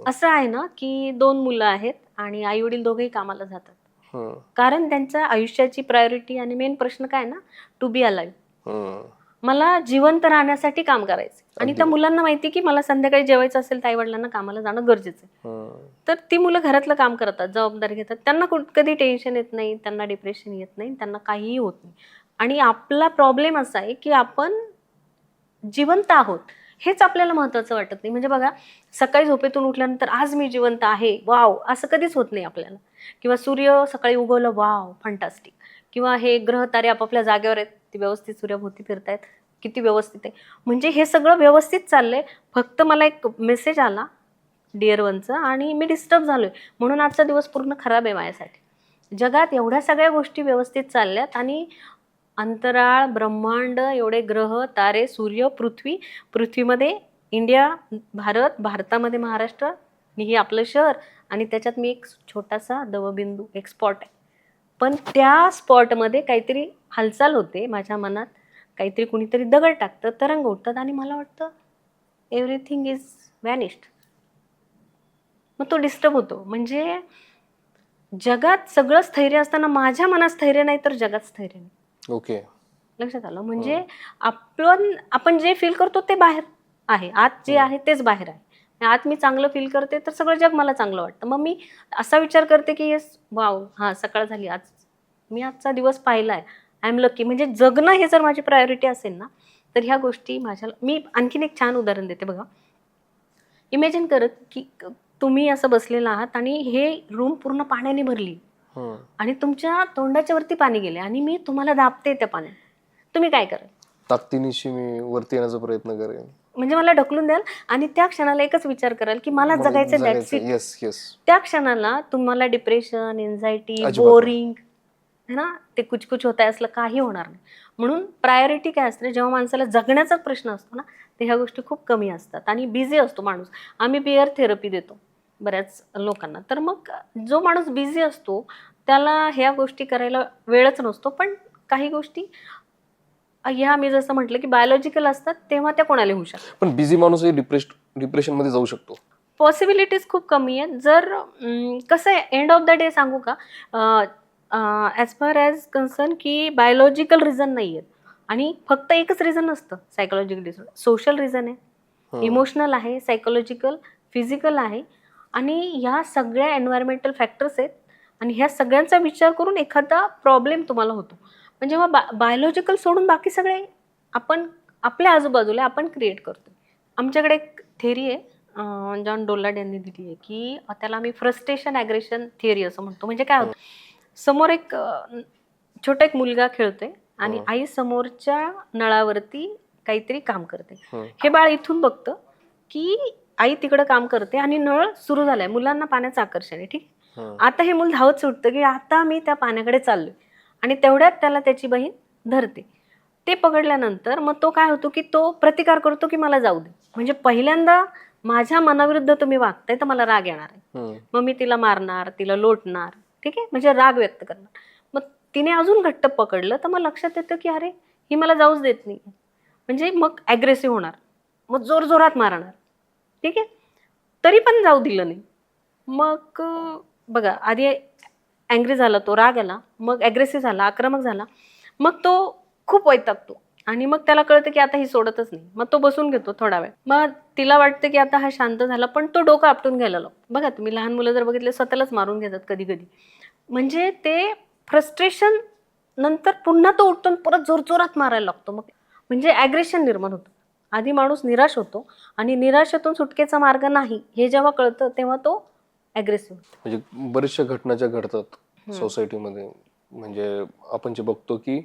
असं आहे ना की 2 मुलं आहेत आणि आई वडील दोघेही कामाला जातात, कारण त्यांच्या आयुष्याची प्रायोरिटी आणि मेन प्रश्न काय ना, टू बी अलाइव्ह. मला जिवंत राहण्यासाठी काम करायचं, आणि त्या मुलांना माहिती की मला संध्याकाळी जेवायचं असेल तर आई वडिलांना कामाला जाणं गरजेचं आहे. तर ती मुलं घरातलं काम करतात, जबाबदारी घेतात, त्यांना कधी टेन्शन येत नाही, त्यांना डिप्रेशन येत नाही, त्यांना काहीही होत नाही. आणि आपला प्रॉब्लेम असा आहे की आपण जिवंत आहोत हेच आपल्याला महत्वाचं वाटत नाही. म्हणजे बघा, सकाळी झोपेतून उठल्यानंतर आज मी जिवंत आहे, वाव, असं कधीच होत नाही आपल्याला. किंवा सूर्य सकाळी उगवलं, वाव, फंटास्टिक. किंवा हे ग्रह तारे आपापल्या जागेवर आहेत, ती व्यवस्थित सूर्यभोवती फिरतायत, किती व्यवस्थित आहे. म्हणजे हे सगळं व्यवस्थित चाललंय, फक्त मला एक मेसेज आला डिअर वनचा आणि मी डिस्टर्ब झालोय, म्हणून आजचा दिवस पूर्ण खराब आहे माझ्यासाठी. जगात एवढ्या सगळ्या गोष्टी व्यवस्थित चालल्यात, आणि अंतराळ, ब्रह्मांड, एवढे ग्रह तारे, सूर्य, पृथ्वीमध्ये इंडिया, भारतामध्ये महाराष्ट्र, हे आपलं शहर, आणि त्याच्यात मी एक छोटासा दवबिंदू, एक स्पॉट आहे. पण त्या स्पॉटमध्ये काहीतरी हालचाल होते माझ्या मनात, काहीतरी कुणीतरी दगड टाकतं, तरंग उठतात, आणि मला वाटतं एव्हरीथिंग इज व्हॅनिश्ड. मग तो डिस्टर्ब होतो. म्हणजे जगात सगळं स्थैर्य असताना माझ्या मनात स्थैर्य नाही, तर जगात स्थैर्य नाही. ओके. लक्षात आलं? म्हणजे आपण जे फील करतो ते बाहेर आहे, आत जे आहे तेच बाहेर आहे. आत मी चांगलं फील करते तर सगळं जग मला चांगलं वाटतं. मग मी असा विचार करते की येस, वाव, हा सकाळ झाली, आज मी आजचा दिवस पाहिलाय, आय एम लकी. म्हणजे जगणं हे जर माझी प्रायोरिटी असेल ना, तर ह्या गोष्टी मी आणखीन एक छान उदाहरण देते बघा. इमॅजिन करत की तुम्ही असं बसलेला आहात आणि हे रूम पूर्ण पाण्याने भरली, हम्म. आणि तुमच्या तोंडाच्या वरती पाणी गेले आणि मी तुम्हाला दाबते त्या पाण्यात, तुम्ही काय कराल? ताकदीनिशी मी वरती येण्याचा प्रयत्न करेन. म्हणजे मला ढकलून द्याल आणि त्या क्षणाला एकच विचार कराल की मला जगायचं, दॅट्स इट. Yes yes. त्या क्षणाला तुम्हाला डिप्रेशन, एन्झायटी, अजिबात नाही. बोरिंग है ना, ते कुछ कुछ होत आहे असलं काही होणार नाही. म्हणून प्रायोरिटी काय असते, जेव्हा माणसाला जगण्याचा प्रश्न असतो ना, ते ह्या गोष्टी खूप कमी असतात आणि बिझी असतो माणूस. आम्ही बिअर थेरपी देतो बऱ्याच लोकांना. तर मग जो माणूस बिझी असतो त्याला ह्या गोष्टी करायला वेळच नसतो. पण काही गोष्टी ह्या मी जसं म्हटलं की बायोलॉजिकल असतात, तेव्हा त्या कोणाला होऊ शकतात. पण बिझी माणूसही डिप्रेशन मध्ये जाऊ शकतो. पॉसिबिलिटीज खूप कमी आहेत. जर कसं आहे, एंड ऑफ द डे सांगू का, ॲज फार ॲज कन्सर्न की बायोलॉजिकल रिझन नाही आहेत आणि फक्त एकच रिझन नसतं सायकोलॉजिकल डिसऑर्डर. सोशल रिझन आहे, इमोशनल आहे, सायकोलॉजिकल, फिजिकल आहे आणि ह्या सगळ्या एन्व्हायरमेंटल फॅक्टर्स आहेत आणि ह्या सगळ्यांचा विचार करून एखादा प्रॉब्लेम तुम्हाला होतो. पण जेव्हा बायोलॉजिकल सोडून बाकी सगळे आपण आपल्या आजूबाजूला आपण क्रिएट करतो. आमच्याकडे एक थेरी आहे, जॉन डोलार्ड यांनी दिली आहे, की त्याला आम्ही फ्रस्ट्रेशन ॲग्रेशन थिअरी असं म्हणतो. म्हणजे काय होतं, समोर एक छोटा एक मुलगा खेळतोय आणि आई समोरच्या नळावरती काहीतरी काम करते. हे बाळ इथून बघतं की आई तिकडं काम करते आणि नळ सुरू झालाय, मुलांना पाण्याचं आकर्षण आहे, ठीक. आता हे मूल धावत सुटतं की आता मी त्या पाण्याकडे चाललोय आणि तेवढ्यात त्याला त्याची बहीण धरते. ते पकडल्यानंतर मग तो काय होतो की तो प्रतिकार करतो की मला जाऊ दे. म्हणजे पहिल्यांदा माझ्या मनाविरुद्ध तुम्ही वागताय तर मला राग येणार आहे, मग मी तिला मारणार, तिला लोटणार, ठीक आहे, म्हणजे राग व्यक्त करणार. मग तिने अजून घट्ट पकडलं तर मग लक्षात येतं की अरे ही मला जाऊच देत नाही, म्हणजे मग ॲग्रेसिव्ह होणार, मग जोरजोरात मारणार, ठीक आहे, तरी पण जाऊ दिलं नाही. मग बघा, आधी अँग्री झाला तो, राग आला, मग ॲग्रेसिव्ह झाला, आक्रमक झाला, मग तो खूप वैतागतो आणि मग त्याला कळतं की आता ही सोडतच नाही. मग तो बसून घेतो थोडा वेळ, मग तिला वाटतं की आता हा शांत झाला, पण तो डोकं आपटून घ्यायला लागतो. बघा तुम्ही लहान मुलं जर बघितले स्वतःलाच मारून घेतात कधी कधी. म्हणजे ते फ्रस्ट्रेशन नंतर पुन्हा तो उठतो परत जोरजोरात मारायला लागतो. मग म्हणजे ॲग्रेशन निर्माण होतं. आधी माणूस निराश होतो आणि निराशेतून सुटकेचा मार्ग नाही हे जेव्हा कळतं तेव्हा तो ॲग्रेसिव्ह होतो. म्हणजे बऱ्याचशा घटना ज्या घडतात सोसायटीमध्ये, म्हणजे आपण जे बघतो की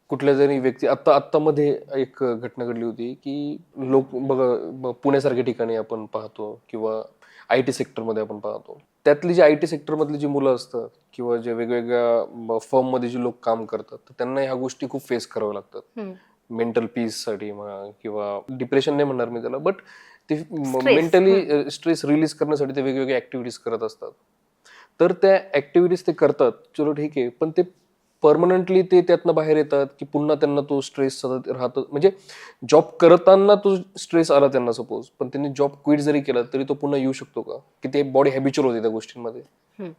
कुठल्या जरी व्यक्ती आत्ता मध्ये एक घटना घडली होती की लोक बघा, पुण्यासारख्या ठिकाणी आपण पाहतो किंवा IT सेक्टरमध्ये आपण पाहतो, त्यातली जी IT सेक्टरमधली जी मुलं असतात किंवा जे वेगवेगळ्या फर्ममध्ये जे लोक काम करतात, तर त्यांना ह्या गोष्टी खूप फेस कराव्या लागतात. मेंटल पीससाठी म्हणा किंवा डिप्रेशन नाही म्हणणार मी त्याला, बट ते मेंटली स्ट्रेस रिलीज करण्यासाठी ते वेगवेगळ्या ऍक्टिव्हिटीज करत असतात. तर त्या ऍक्टिव्हिटीज ते करतात, चलो ठीक आहे, पण ते परमनंटली ते त्यातनं बाहेर येतात की पुन्हा त्यांना तो स्ट्रेस सतत राहतो. म्हणजे जॉब करताना तो स्ट्रेस आला त्यांना सपोज, पण त्यांनी जॉब क्विट जरी केला तरी तो पुन्हा येऊ शकतो का, की ते बॉडी हॅबिच्युअल होते त्या गोष्टींमध्ये.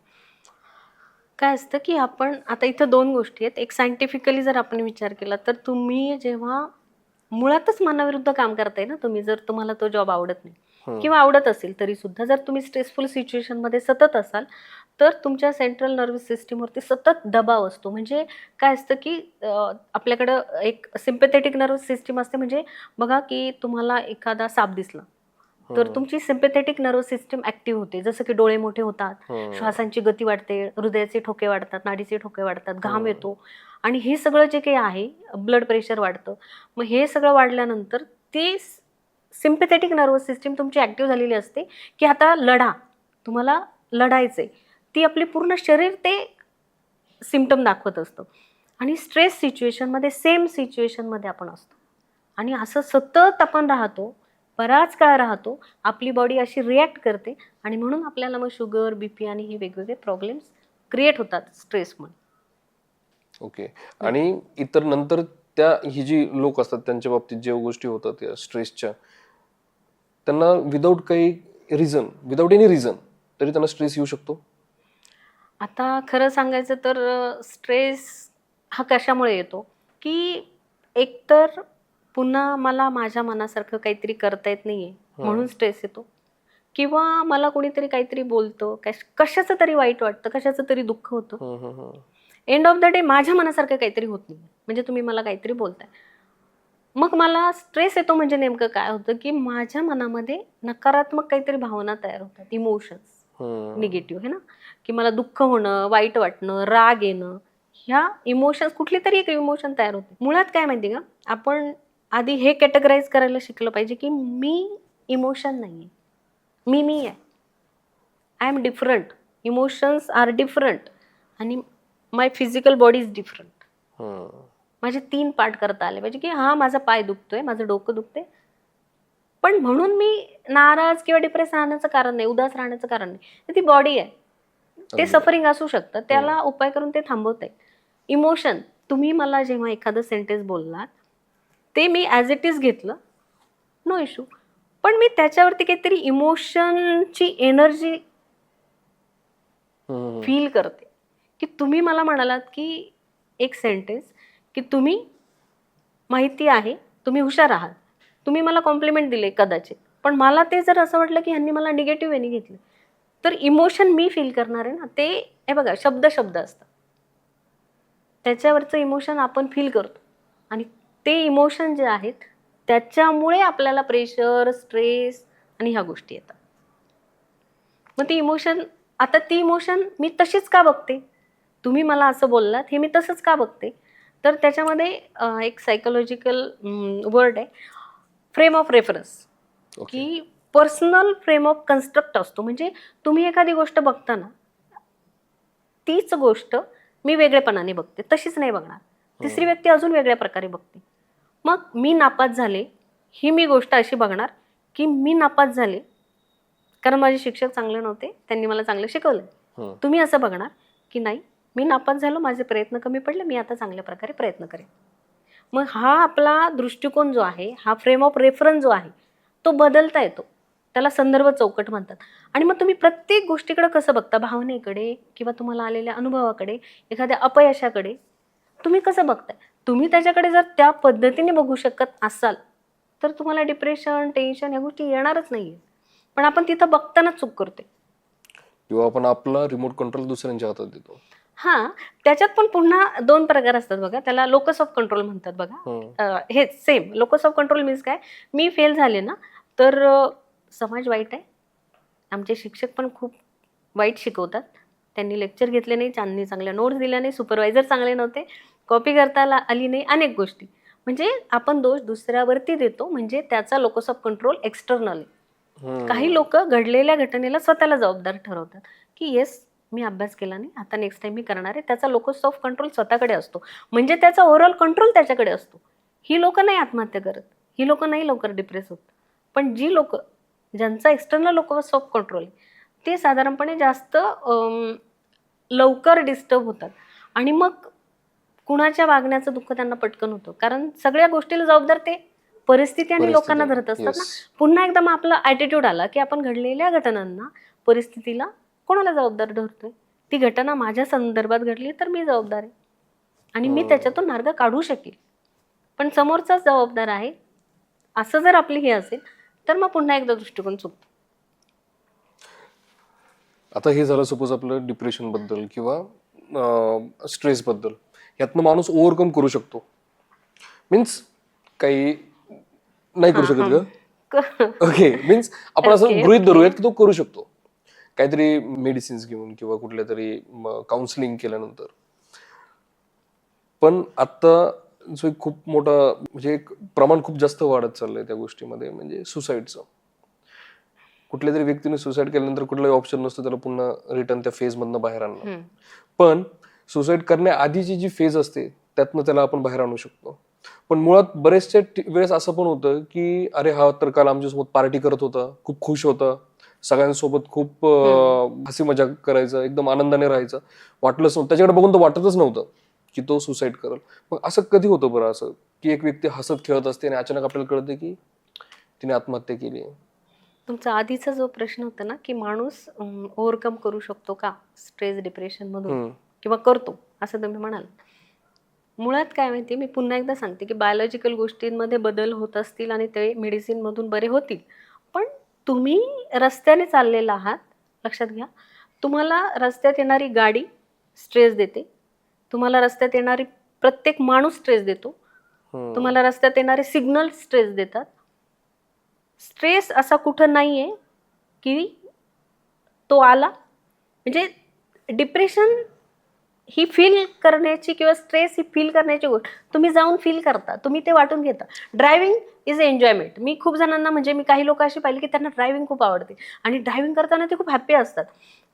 काय असतं की आपण आता इथं दोन गोष्टी आहेत. एक सायंटिफिकली जर आपण विचार केला तर तुम्ही जेव्हा मुळातच मनाविरुद्ध काम करताय ना तुम्ही, जर तुम्हाला तो जॉब आवडत नाही किंवा आवडत असेल तरी सुद्धा जर तुम्ही स्ट्रेसफुल सिच्युएशन मध्ये सतत असाल तर तुमच्या सेंट्रल नर्वस सिस्टीमवरती सतत दबाव असतो. म्हणजे काय असतं की आपल्याकडं एक सिम्पॅथेटिक नर्वस सिस्टीम असते. म्हणजे बघा की तुम्हाला एखादा साप दिसला तर तुमची सिम्पॅथेटिक नर्वस सिस्टीम ऍक्टिव्ह होते, जसं की डोळे मोठे होतात, श्वासांची गती वाढते, हृदयाचे ठोके वाढतात, नाडीचे ठोके वाढतात, घाम येतो आणि हे सगळं जे काही आहे, ब्लड प्रेशर वाढतं. मग हे सगळं वाढल्यानंतर ती सिम्पॅथेटिक नर्वस सिस्टीम तुमची ऍक्टिव्ह झालेली असते की आता लढा, तुम्हाला लढायचंय. ती आपली पूर्ण शरीर ते सिम्पटम दाखवत असतं. आणि स्ट्रेस सिच्युएशनमध्ये सेम सिच्युएशनमध्ये आपण असतो आणि असं सतत आपण राहतो, बराच काळ राहतो, आपली बॉडी अशी रिॲक्ट करते आणि म्हणून आपल्याला मग शुगर, BP आणि हे वेगवेगळे प्रॉब्लेम्स क्रिएट होतात स्ट्रेसमुळे. ओके. आणि इतर नंतर त्या ही जी लोक असतात त्यांच्या बाबतीत ज्या गोष्टी होतात या स्ट्रेसच्या, त्यांना विदाऊट एनी रिझन तरी त्यांना स्ट्रेस येऊ शकतो. आता खरं सांगायचं तर स्ट्रेस हा कशामुळे येतो की एकतर पुन्हा मला माझ्या मनासारखं काहीतरी करता येत नाहीये म्हणून स्ट्रेस येतो, किंवा मला कोणीतरी काहीतरी बोलतं, कशाचं तरी वाईट वाटतं, कशाचं तरी दुःख होतं. एंड ऑफ द डे माझ्या मनासारखं काहीतरी होत नाही, म्हणजे तुम्ही मला काहीतरी बोलताय, मग मला स्ट्रेस येतो. म्हणजे नेमकं काय होतं की माझ्या मनामध्ये नकारात्मक काहीतरी भावना तयार होतात, इमोशन्स. निगेटिव्ह है ना, की मला दुःख होणं, वाईट वाटणं, राग येणं, ह्या इमोशन्स कुठली तरी एक इमोशन तयार होते. मुळात काय माहिती का, आपण आधी हे कॅटेगराईज करायला शिकलं पाहिजे की मी इमोशन नाहीये, मी आहे. I am different. Emotions are different आणि my physical body is different. माझे 3 पार्ट करता आले पाहिजे की हा माझा पाय दुखतोय, माझं डोकं दुखते, पण म्हणून मी नाराज किंवा डिप्रेस राहण्याचं कारण नाही, उदास राहण्याचं कारण नाही. ती बॉडी आहे, ते सफरिंग असू शकतं, त्याला उपाय करून ते थांबवता येईल. इमोशन, तुम्ही मला जेव्हा एखादं सेंटेन्स बोललात ते मी ॲज इट इज घेतलं, नो इश्यू. पण मी त्याच्यावरती काहीतरी इमोशनची एनर्जी फील करते. की तुम्ही मला म्हणालात की एक सेंटेन्स, की तुम्ही माहिती आहे, तुम्ही हुशार आहात, तुम्ही मला कॉम्प्लिमेंट दिले कदाचित, पण मला ते जर असं वाटलं की ह्यांनी मला निगेटिव्ह वेनी घेतलं, तर इमोशन मी फील करणार आहे ना. ते हे बघा, शब्द असतात, त्याच्यावरचं इमोशन आपण फील करतो आणि ते इमोशन जे आहेत त्याच्यामुळे आपल्याला प्रेशर, स्ट्रेस आणि ह्या गोष्टी येतात. मग ती इमोशन मी तशीच का बघते, तुम्ही मला असं बोललात हे मी तसंच का बघते, तर त्याच्यामध्ये एक सायकोलॉजिकल वर्ड आहे, फ्रेम ऑफ रेफरन्स. की पर्सनल फ्रेम ऑफ कन्स्ट्रक्ट असतो. म्हणजे तुम्ही एखादी गोष्ट बघताना तीच गोष्ट मी वेगळेपणाने बघते, तशीच नाही बघणार. तिसरी व्यक्ती अजून वेगळ्या प्रकारे बघते. मग मी नापास झाले ही मी गोष्ट अशी बघणार की मी नापास झाले कारण माझे शिक्षक चांगले नव्हते, त्यांनी मला चांगलं शिकवलं. तुम्ही असं बघणार की नाही, मी नापास झालो, माझे प्रयत्न कमी पडले, मी आता चांगल्या प्रकारे प्रयत्न करेन. मग हा आपला दृष्टिकोन जो आहे, हा फ्रेम ऑफ रेफरन्स जो आहे, तो बदलता येतो. त्याला संदर्भ चौकट म्हणतात. आणि मग तुम्ही प्रत्येक गोष्टीकडे कसं बघता, भावनेकडे किंवा तुम्हाला आलेल्या अनुभवाकडे, एखाद्या अपयशाकडे तुम्ही कसं बघताय, तुम्ही त्याच्याकडे जर त्या पद्धतीने बघू शकत असाल तर तुम्हाला डिप्रेशन, टेन्शन ह्या गोष्टी येणारच नाहीये. पण आपण तिथं बघताना चूक करते. किंवा आपण आपला रिमोट कंट्रोल दुसऱ्यांच्या हातात देतो. हा, त्याच्यात पण पुन्हा 2 प्रकार असतात बघा. त्याला लोकस ऑफ कंट्रोल म्हणतात बघा. हेच same locus of control means काय, मी फेल झाले ना तर समाज वाईट आहे, आमचे शिक्षक पण खूप वाईट शिकवतात, त्यांनी लेक्चर घेतले नाही, चांगल्या नोट्स दिल्या नाही, सुपरवायझर चांगले नव्हते, कॉपी करता आली नाही, अनेक गोष्टी. म्हणजे आपण दोष दुसऱ्यावरती देतो, म्हणजे त्याचा लोकस ऑफ कंट्रोल एक्सटर्नल आहे. काही लोक घडलेल्या घटनेला स्वतःला जबाबदार ठरवतात की येस मी अभ्यास केला नाही, आता नेक्स्ट टाइम मी करणार आहे. त्याचा लोकस ऑफ कंट्रोल स्वतःकडे असतो, म्हणजे त्याचा ओव्हरऑल कंट्रोल त्याच्याकडे असतो. ही लोक नाही आत्महत्या करत, ही लोक नाही लवकर डिप्रेस होत. पण जी लोक ज्यांचा एक्सटर्नल लोकस ऑफ कंट्रोल आहे ते साधारणपणे जास्त लवकर डिस्टर्ब होतात. आणि मग कुणाच्या वागण्याचं दुःख त्यांना पटकन होतं, कारण सगळ्या गोष्टीला जबाबदार ते परिस्थिती आणि लोकांना धरत असतात ना. पुन्हा एकदा मग आपला ॲटिट्यूड आला की आपण घडलेल्या घटनांना, परिस्थितीला कोणाला जबाबदार धरतोय. ती घटना माझ्या संदर्भात घडली तर मी जबाबदार आहे आणि मी त्याच्यातून मार्ग काढू शकेल, पण समोरचाच जबाबदार आहे, असं जर आपली हे असेल तर मग पुन्हा एकदा दृष्टिकोन चुकतो. आता हे झालं सपोज आपलं डिप्रेशन बद्दल किंवा स्ट्रेस बद्दल, यातनं माणूस ओव्हरकम करू शकतो, मीन्स काही नाही करू शकत का? ओके, मीन्स आपण असं गृहीत धरूयात की तो करू शकतो काहीतरी मेडिसिन्स घेऊन किंवा कुठल्या तरी काउन्सिलिंग केल्यानंतर. पण आता जो एक खूप मोठा म्हणजे एक प्रमाण खूप जास्त वाढत चाललंय त्या गोष्टीमध्ये, म्हणजे सुसाईडचं. कुठल्या तरी व्यक्तीने सुसाईड केल्यानंतर कुठलाही ऑप्शन नसतो त्याला पुन्हा रिटर्न त्या फेज मधनं बाहेर आणणं. पण सुसाईड करण्याआधीची जी फेज असते त्यातनं त्याला आपण बाहेर आणू शकतो. पण मुळात बरेचशा वेळेस असं पण होतं की अरे हा तर काल आमच्यासोबत पार्टी करत होता, खूप खुश होता, सगळ्यांसोबत खूप हसी मजाक करायचं, एकदम आनंदाने राहायचं, वाटलंच नव्हतं त्याच्याकडे बघून तर वाटतच नव्हतं की तो सुसाईड करेल. मग असं कधी होतं बरं असं की एक व्यक्ती हसत खेळत असते आणि अचानक आपल्याला कळतं की तिने आत्महत्या केली आहे? तुमचा आधीचा जो प्रश्न होता ना की माणूस ओव्हरकम करू शकतो का स्ट्रेस, डिप्रेशन मधून, किंवा करतो असं तुम्ही म्हणाल. मुळात काय माहिती, मी पुन्हा एकदा सांगते की बायोलॉजिकल गोष्टींमध्ये बदल होत असतील आणि ते मेडिसिन मधून बरे होतील. पण तुम्ही रस्त्याने चाललेला आहात, लक्षात घ्या, तुम्हाला रस्त्यात येणारी गाडी स्ट्रेस देते, तुम्हाला रस्त्यात येणारी प्रत्येक माणूस स्ट्रेस देतो, तुम्हाला रस्त्यात येणारे सिग्नल स्ट्रेस देतात. स्ट्रेस असा कुठं नाहीये की तो आला म्हणजे डिप्रेशन ही फील करण्याची किंवा स्ट्रेस ही फील करण्याची गोष्ट तुम्ही जाऊन फील करता, तुम्ही ते वाटून घेता. Driving is enjoyment. मी खूप जणांना म्हणजे मी काही लोक अशी पाहिली की त्यांना ड्रायव्हिंग खूप आवडते आणि ड्रायव्हिंग करताना ते खूप हॅप्पी असतात.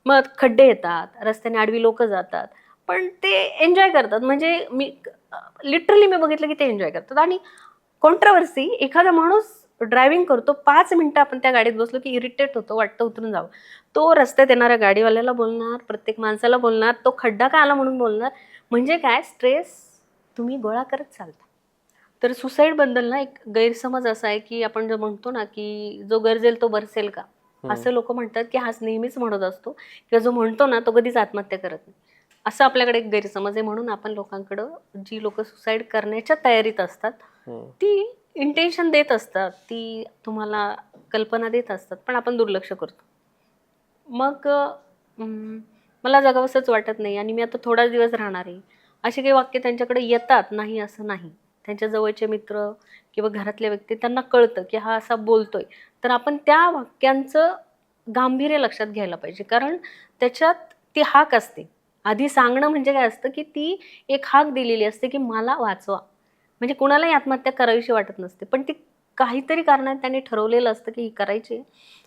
मग खड्डे येतात, रस्त्याने आडवी लोक जातात, पण ते एन्जॉय करतात. म्हणजे मी लिटरली मी बघितलं की ते एन्जॉय करतात. आणि कॉन्ट्रावर्सी, एखादा माणूस ड्रायव्हिंग करतो, 5 मिनिटं आपण त्या गाडीत बसलो की इरिटेट होतो, वाटतं उतरून जावं. तो रस्त्यात येणाऱ्या गाडीवाल्याला बोलणार, प्रत्येक माणसाला बोलणार, तो खड्डा का आला म्हणून बोलणार. म्हणजे काय, स्ट्रेस तुम्ही गोळा करत चालता. तर सुसाईडबद्दल ना एक गैरसमज असा आहे की आपण जो म्हणतो ना की जो गरजेल तो बरसेल का, असं लोक म्हणतात की हाच नेहमीच म्हणत असतो किंवा जो म्हणतो ना तो कधीच आत्महत्या करत नाही, असं आपल्याकडे एक गैरसमज आहे. म्हणून आपण लोकांकडं, जी लोक सुसाईड करण्याच्या तयारीत असतात ती इंटेन्शन देत असतात, ती तुम्हाला कल्पना देत असतात, पण आपण दुर्लक्ष करतो. मग मला जगावंसंच वाटत नाही आणि मी आता थोडाच दिवस राहणार आहे, असे काही वाक्य त्यांच्याकडे येतात, नाही असं नाही. त्यांच्या जवळचे मित्र किंवा घरातले व्यक्ती त्यांना कळतं की हा असा बोलतोय, तर आपण त्या वाक्यांचं गांभीर्य लक्षात घ्यायला पाहिजे. कारण त्याच्यात ती हाक असते. आधी सांगणं म्हणजे काय असतं की ती एक हाक दिलेली असते की मला वाचवा. म्हणजे कुणालाही आत्महत्या करावीशी वाटत नसते, पण ती काहीतरी कारणाने त्यांनी ठरवलेलं असतं की ही करायची.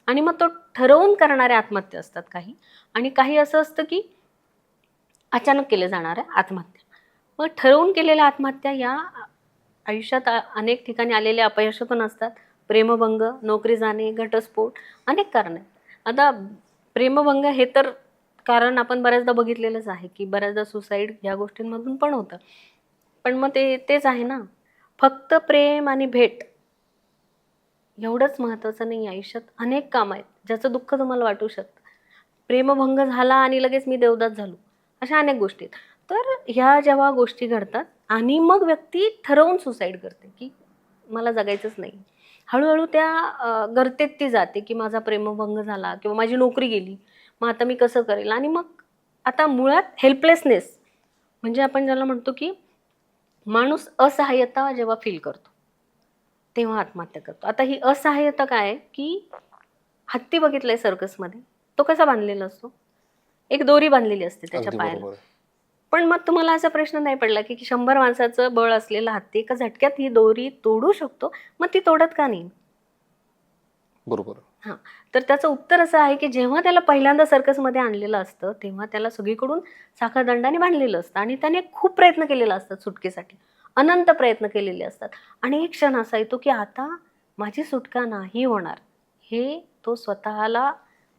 आणि मग तो ठरवून करणाऱ्या आत्महत्या असतात काही, आणि काही असं असतं की अचानक केल्या जाणाऱ्या आत्महत्या. मग ठरवून केलेल्या आत्महत्या या आयुष्यात अनेक ठिकाणी आलेल्या अपयशातून असतात. प्रेमभंग, नोकरी जाणे, घटस्फोट, अनेक कारण आहेत. आता प्रेमभंग हे तर कारण आपण बऱ्याचदा बघितलेलंच आहे की बऱ्याचदा सुसाईड ह्या गोष्टींमधून पण होतं. पण मग तेच आहे ना, फक्त प्रेम आणि भेट एवढंच महत्त्वाचं नाही. आयुष्यात अनेक कामं आहेत ज्याचं दुःख तुम्हाला वाटू शकतं. प्रेमभंग झाला आणि लगेच मी देवदास झालो, अशा अनेक गोष्टी आहेत. तर ह्या जेव्हा गोष्टी घडतात आणि मग व्यक्ती ठरवून सुसाईड करते की मला जगायचंच नाही, हळूहळू त्या गर्तेत ती जाते की माझा प्रेमभंग झाला किंवा माझी नोकरी गेली, मग आता मी कसं करेल. आणि मग आता मुळात हेल्पलेसनेस, म्हणजे आपण ज्याला म्हणतो की माणूस असहाय्यता जेव्हा फील करतो तेव्हा आत्महत्या करतो. आता ही असहाय्यता काय आहे की हत्ती बघितलंय सर्कसमध्ये, तो कसा बांधलेला असतो, एक दोरी बांधलेली असते त्याच्या अगदी पायाला. बरोबर आहे. पण मग तुम्हाला असा प्रश्न नाही पडला की 100 माणसाचं बळ असलेला हत्ती एका झटक्यात ही दोरी तोडू शकतो, मग ती तोडत का नाही. बरोबर. हां, तर त्याचं उत्तर असं आहे की जेव्हा त्याला पहिल्यांदा सर्कसमध्ये आणलेलं असतं तेव्हा त्याला सगळीकडून साखळदंडाने बांधलेलं असतं आणि त्याने खूप प्रयत्न केलेला असतात सुटकेसाठी, अनंत प्रयत्न केलेले असतात. आणि एक क्षण असा येतो की आता माझी सुटका नाही होणार, हे तो स्वतःला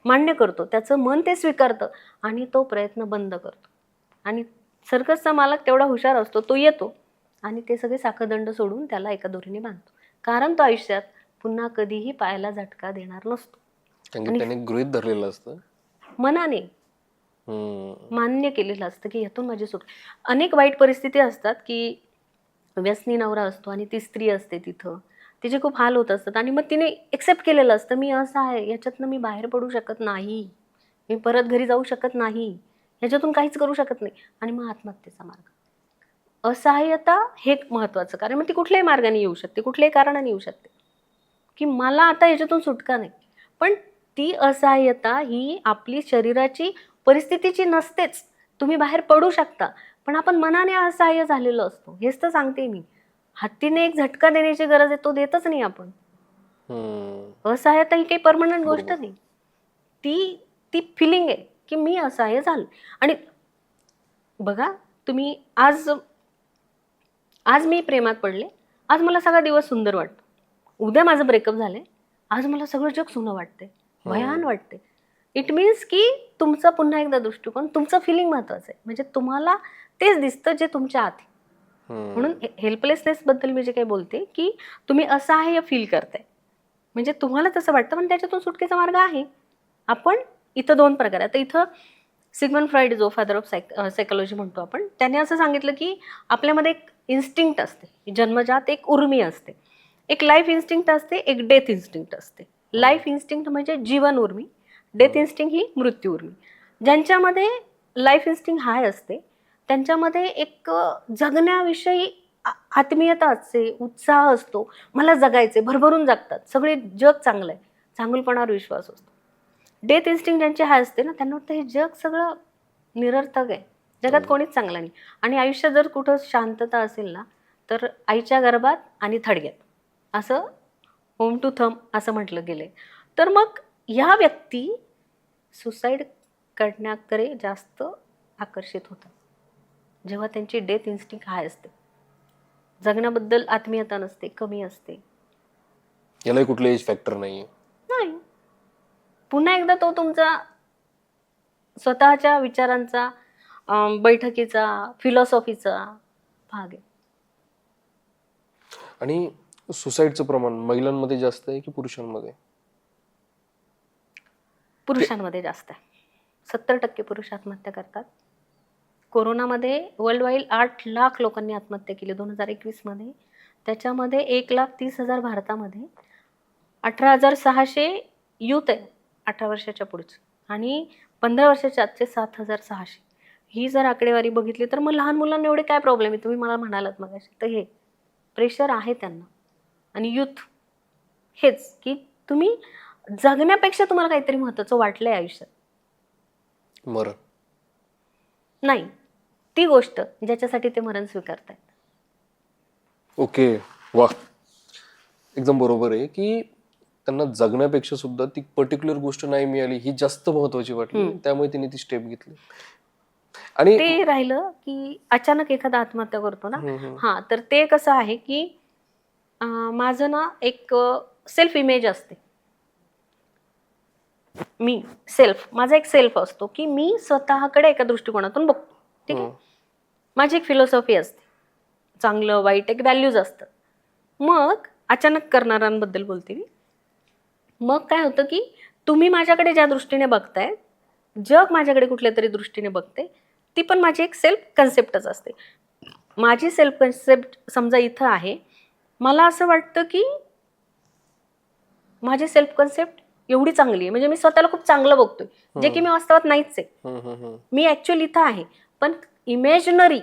मान्य करतो, त्याचं मन ते स्वीकारतं आणि तो प्रयत्न बंद करतो. आणि सर्कसचा मालक तेवढा हुशार असतो, तो येतो आणि ते सगळे साखळदंड सोडून त्याला एका दोरीने बांधतो. कारण तो आयुष्यात पुन्हा कधीही पायाला झटका देणार नसतो. कारण की आणि त्याने गृहीत धरलेलं असतं. मनाने हम्म. मान्य केलेलं असतं की ह्यातून माझी सुट. अनेक वाईट परिस्थिती असतात की व्यसनी नवरा असतो आणि ती स्त्री असते तिथं, तिचे खूप हाल होत असतात आणि मग तिने एक्सेप्ट केलेलं असतं मी असं आहे, याच्यातनं मी बाहेर पडू शकत नाही, मी परत घरी जाऊ शकत नाही, ह्याच्यातून काहीच करू शकत नाही, आणि मग आत्महत्येचा मार्ग. असहाय्यता हे महत्वाचं, कारण मग ती कुठल्याही मार्गाने येऊ शकते, कुठल्याही कारणाने येऊ शकते की मला आता याच्यातून सुटका नाही. पण ती असहाय्यता ही आपली शरीराची परिस्थितीची नसतेच. तुम्ही बाहेर पडू शकता, पण आपण मनाने असहाय्य झालेलो असतो. हेच तर सांगते मी. हत्तीने एक झटका देण्याची गरज आहे, तो देतच नाही आपण. असहाय्यता ही काही परमनंट गोष्ट बरोबर. नाही. ती ती फिलिंग आहे की मी असहाय्य झालो. आणि बघा, तुम्ही आज आज मी प्रेमात पडले, आज मला सगळा दिवस सुंदर वाटतो. उद्या माझं ब्रेकअप झालंय, आज मला सगळं जग सुनं वाटतंय, भयान वाटते. इट मीन्स की तुमचा पुन्हा एकदा दृष्टिकोन, तुमचं फिलिंग महत्वाचं आहे. म्हणजे तुम्हाला तेच दिसतं जे तुमच्या आत आहे. म्हणून हेल्पलेसनेस बद्दल मी जे काही बोलते की तुम्ही असहाय्य फील करताय, म्हणजे तुम्हाला तसं वाटतं, पण त्याच्यातून सुटकेचा मार्ग आहे. आपण इथं 2 प्रकार आहेत. आता इथं सिग्मंड फ्रॉइड, जो फादर ऑफ सायकोलॉजी म्हणतो आपण, त्याने असं सांगितलं की आपल्यामध्ये एक इन्स्टिंक्ट असते, जन्मजात एक उर्मी असते, एक लाईफ इन्स्टिंक्ट असते, एक डेथ इन्स्टिंक्ट असते. लाईफ इन्स्टिंक्ट म्हणजे जीवन उर्मी, डेथ इन्स्टिंक्ट ही मृत्यू उर्मी. ज्यांच्यामध्ये लाईफ इन्स्टिंक्ट हाय असते त्यांच्यामध्ये एक जगण्याविषयी आत्मीयता असते, उत्साह असतो, मला जगायचे, भरभरून जगतात, सगळे जग चांगलं आहे, चांगुलपणावर विश्वास असतो. डेथ इन्स्टिंग ज्यांची हाय असते ना, त्यांना वाटतं हे जग सगळं निरर्थक आहे, जगात कोणीच चांगलं नाही. आणि आयुष्यात जर कुठं शांतता असेल ना, तर आईच्या गर्भात आणि थडग्यात, असं होम टू थम असं म्हटलं गेलंय. तर मग ह्या व्यक्ती सुसाईड करण्याकडे जास्त आकर्षित होतात जेव्हा त्यांची डेथ इन्स्टिंक्ट हाय असते. जगण्याबद्दल आत्मीयता नसते, कमी असते. यालाही कुठलं एज फॅक्टर नाहीये. नाही, पुन्हा एकदा तो तुमचा स्वतःच्या विचारांचा, बैठकीचा, फिलॉसॉफीचा भाग आहे. आणि सुसाईडचं प्रमाण महिलांमध्ये जास्त आहे की पुरुषांमध्ये? पुरुषांमध्ये जास्त आहे. 70% पुरुष आत्महत्या करतात. कोरोनामध्ये वर्ल्ड वाईड 8 लाख लोकांनी आत्महत्या केली 2021 मध्ये. त्याच्यामध्ये 1,30,000 भारतामध्ये, 18,600 यूथ आहे 18 वर्षाच्या पुढचे, आणि 15 वर्षाच्या आतचे 7,600. ही जर आकडेवारी बघितली तर मग लहान मुलांना एवढे काय प्रॉब्लेम आहे, तुम्ही मला म्हणालात मगाशी, तर हे प्रेशर आहे त्यांना. आणि यूथ हेच की तुम्ही जगण्यापेक्षा तुम्हाला काहीतरी महत्त्वाचं वाटलंय आयुष्यात, मरण. नाही ती गोष्ट ज्याच्यासाठी ते मरण स्वीकारतायत. ओके, वा, एकदम बरोबर आहे की त्यांना जगण्यापेक्षा सुद्धा ती पर्टिक्युलर गोष्ट नाही मिळाली ही जास्त महत्वाची वाटली, त्यामुळे तिने ती स्टेप घेतली. आणि ते राहिलं की अचानक एखादा आत्महत्या करतो ना, हा, तर ते कसं आहे की माझं ना एक सेल्फ इमेज असते. मी माझा एक सेल्फ असतो की मी स्वतःकडे एका दृष्टिकोनातून बघतो. ठीक आहे, माझी एक फिलॉसॉफी असते, चांगलं वाईट एक व्हॅल्यूज असतात. मग अचानक करणाऱ्यांबद्दल बोलते मी. मग काय होतं की तुम्ही माझ्याकडे ज्या दृष्टीने बघताय, जग माझ्याकडे कुठल्या तरी दृष्टीने बघते, ती पण माझी एक सेल्फ कन्सेप्टच असते. माझी सेल्फ कन्सेप्ट समजा इथं आहे, मला असं वाटतं की माझी सेल्फ कन्सेप्ट एवढी चांगली आहे, म्हणजे मी स्वतःला खूप चांगलं बघतोय, जे की मी वास्तवात नाहीच आहे. मी ऍक्च्युअली इथं आहे, पण इमॅजिनरी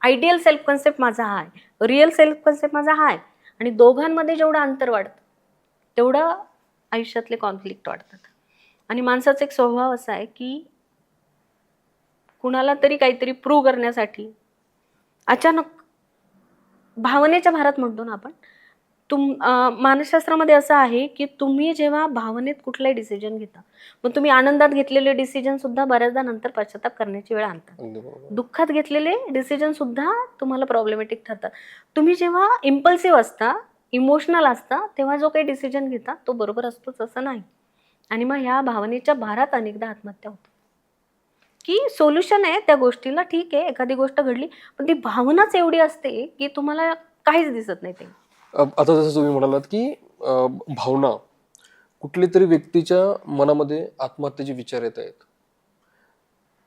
आयडियल सेल्फ कन्सेप्ट माझा हा आहे, रिअल सेल्फ कन्सेप्ट माझा हा आहे. आणि दोघांमध्ये जेवढं अंतर वाढतं तेवढं आयुष्यातले कॉन्फ्लिक्ट वाढतात. आणि माणसाचा एक स्वभाव असा आहे की कुणाला तरी काहीतरी प्रूव्ह करण्यासाठी अचानक भावनेच्या भारात म्हणतो ना आपण, मानसशास्त्रामध्ये असं आहे की तुम्ही जेव्हा भावनेत कुठलाही डिसिजन घेता, मग तुम्ही आनंदात घेतलेले डिसिजन सुद्धा बऱ्याचदा नंतर पश्चाताप करण्याची वेळ आणतात. दुःखात घेतलेले डिसिजन सुद्धा तुम्हाला प्रॉब्लेमॅटिक ठरतात. तुम्ही जेव्हा इम्पल्सिव्ह असता, इमोशनल असता, तेव्हा जो काही डिसिजन घेता तो बरोबर असतोच असं नाही. आणि मग ह्या भावनेच्या भारात अनेकदा आत्महत्या होते. की सोल्युशन आहे त्या गोष्टीला, ठीक आहे, एखादी गोष्ट घडली, पण ती भावनाच एवढी असते की तुम्हाला काहीच दिसत नाही ते. आता जसं तुम्ही म्हणालात की भावना, कुठल्या तरी व्यक्तीच्या मनामध्ये आत्महत्येचे विचार येत आहेत,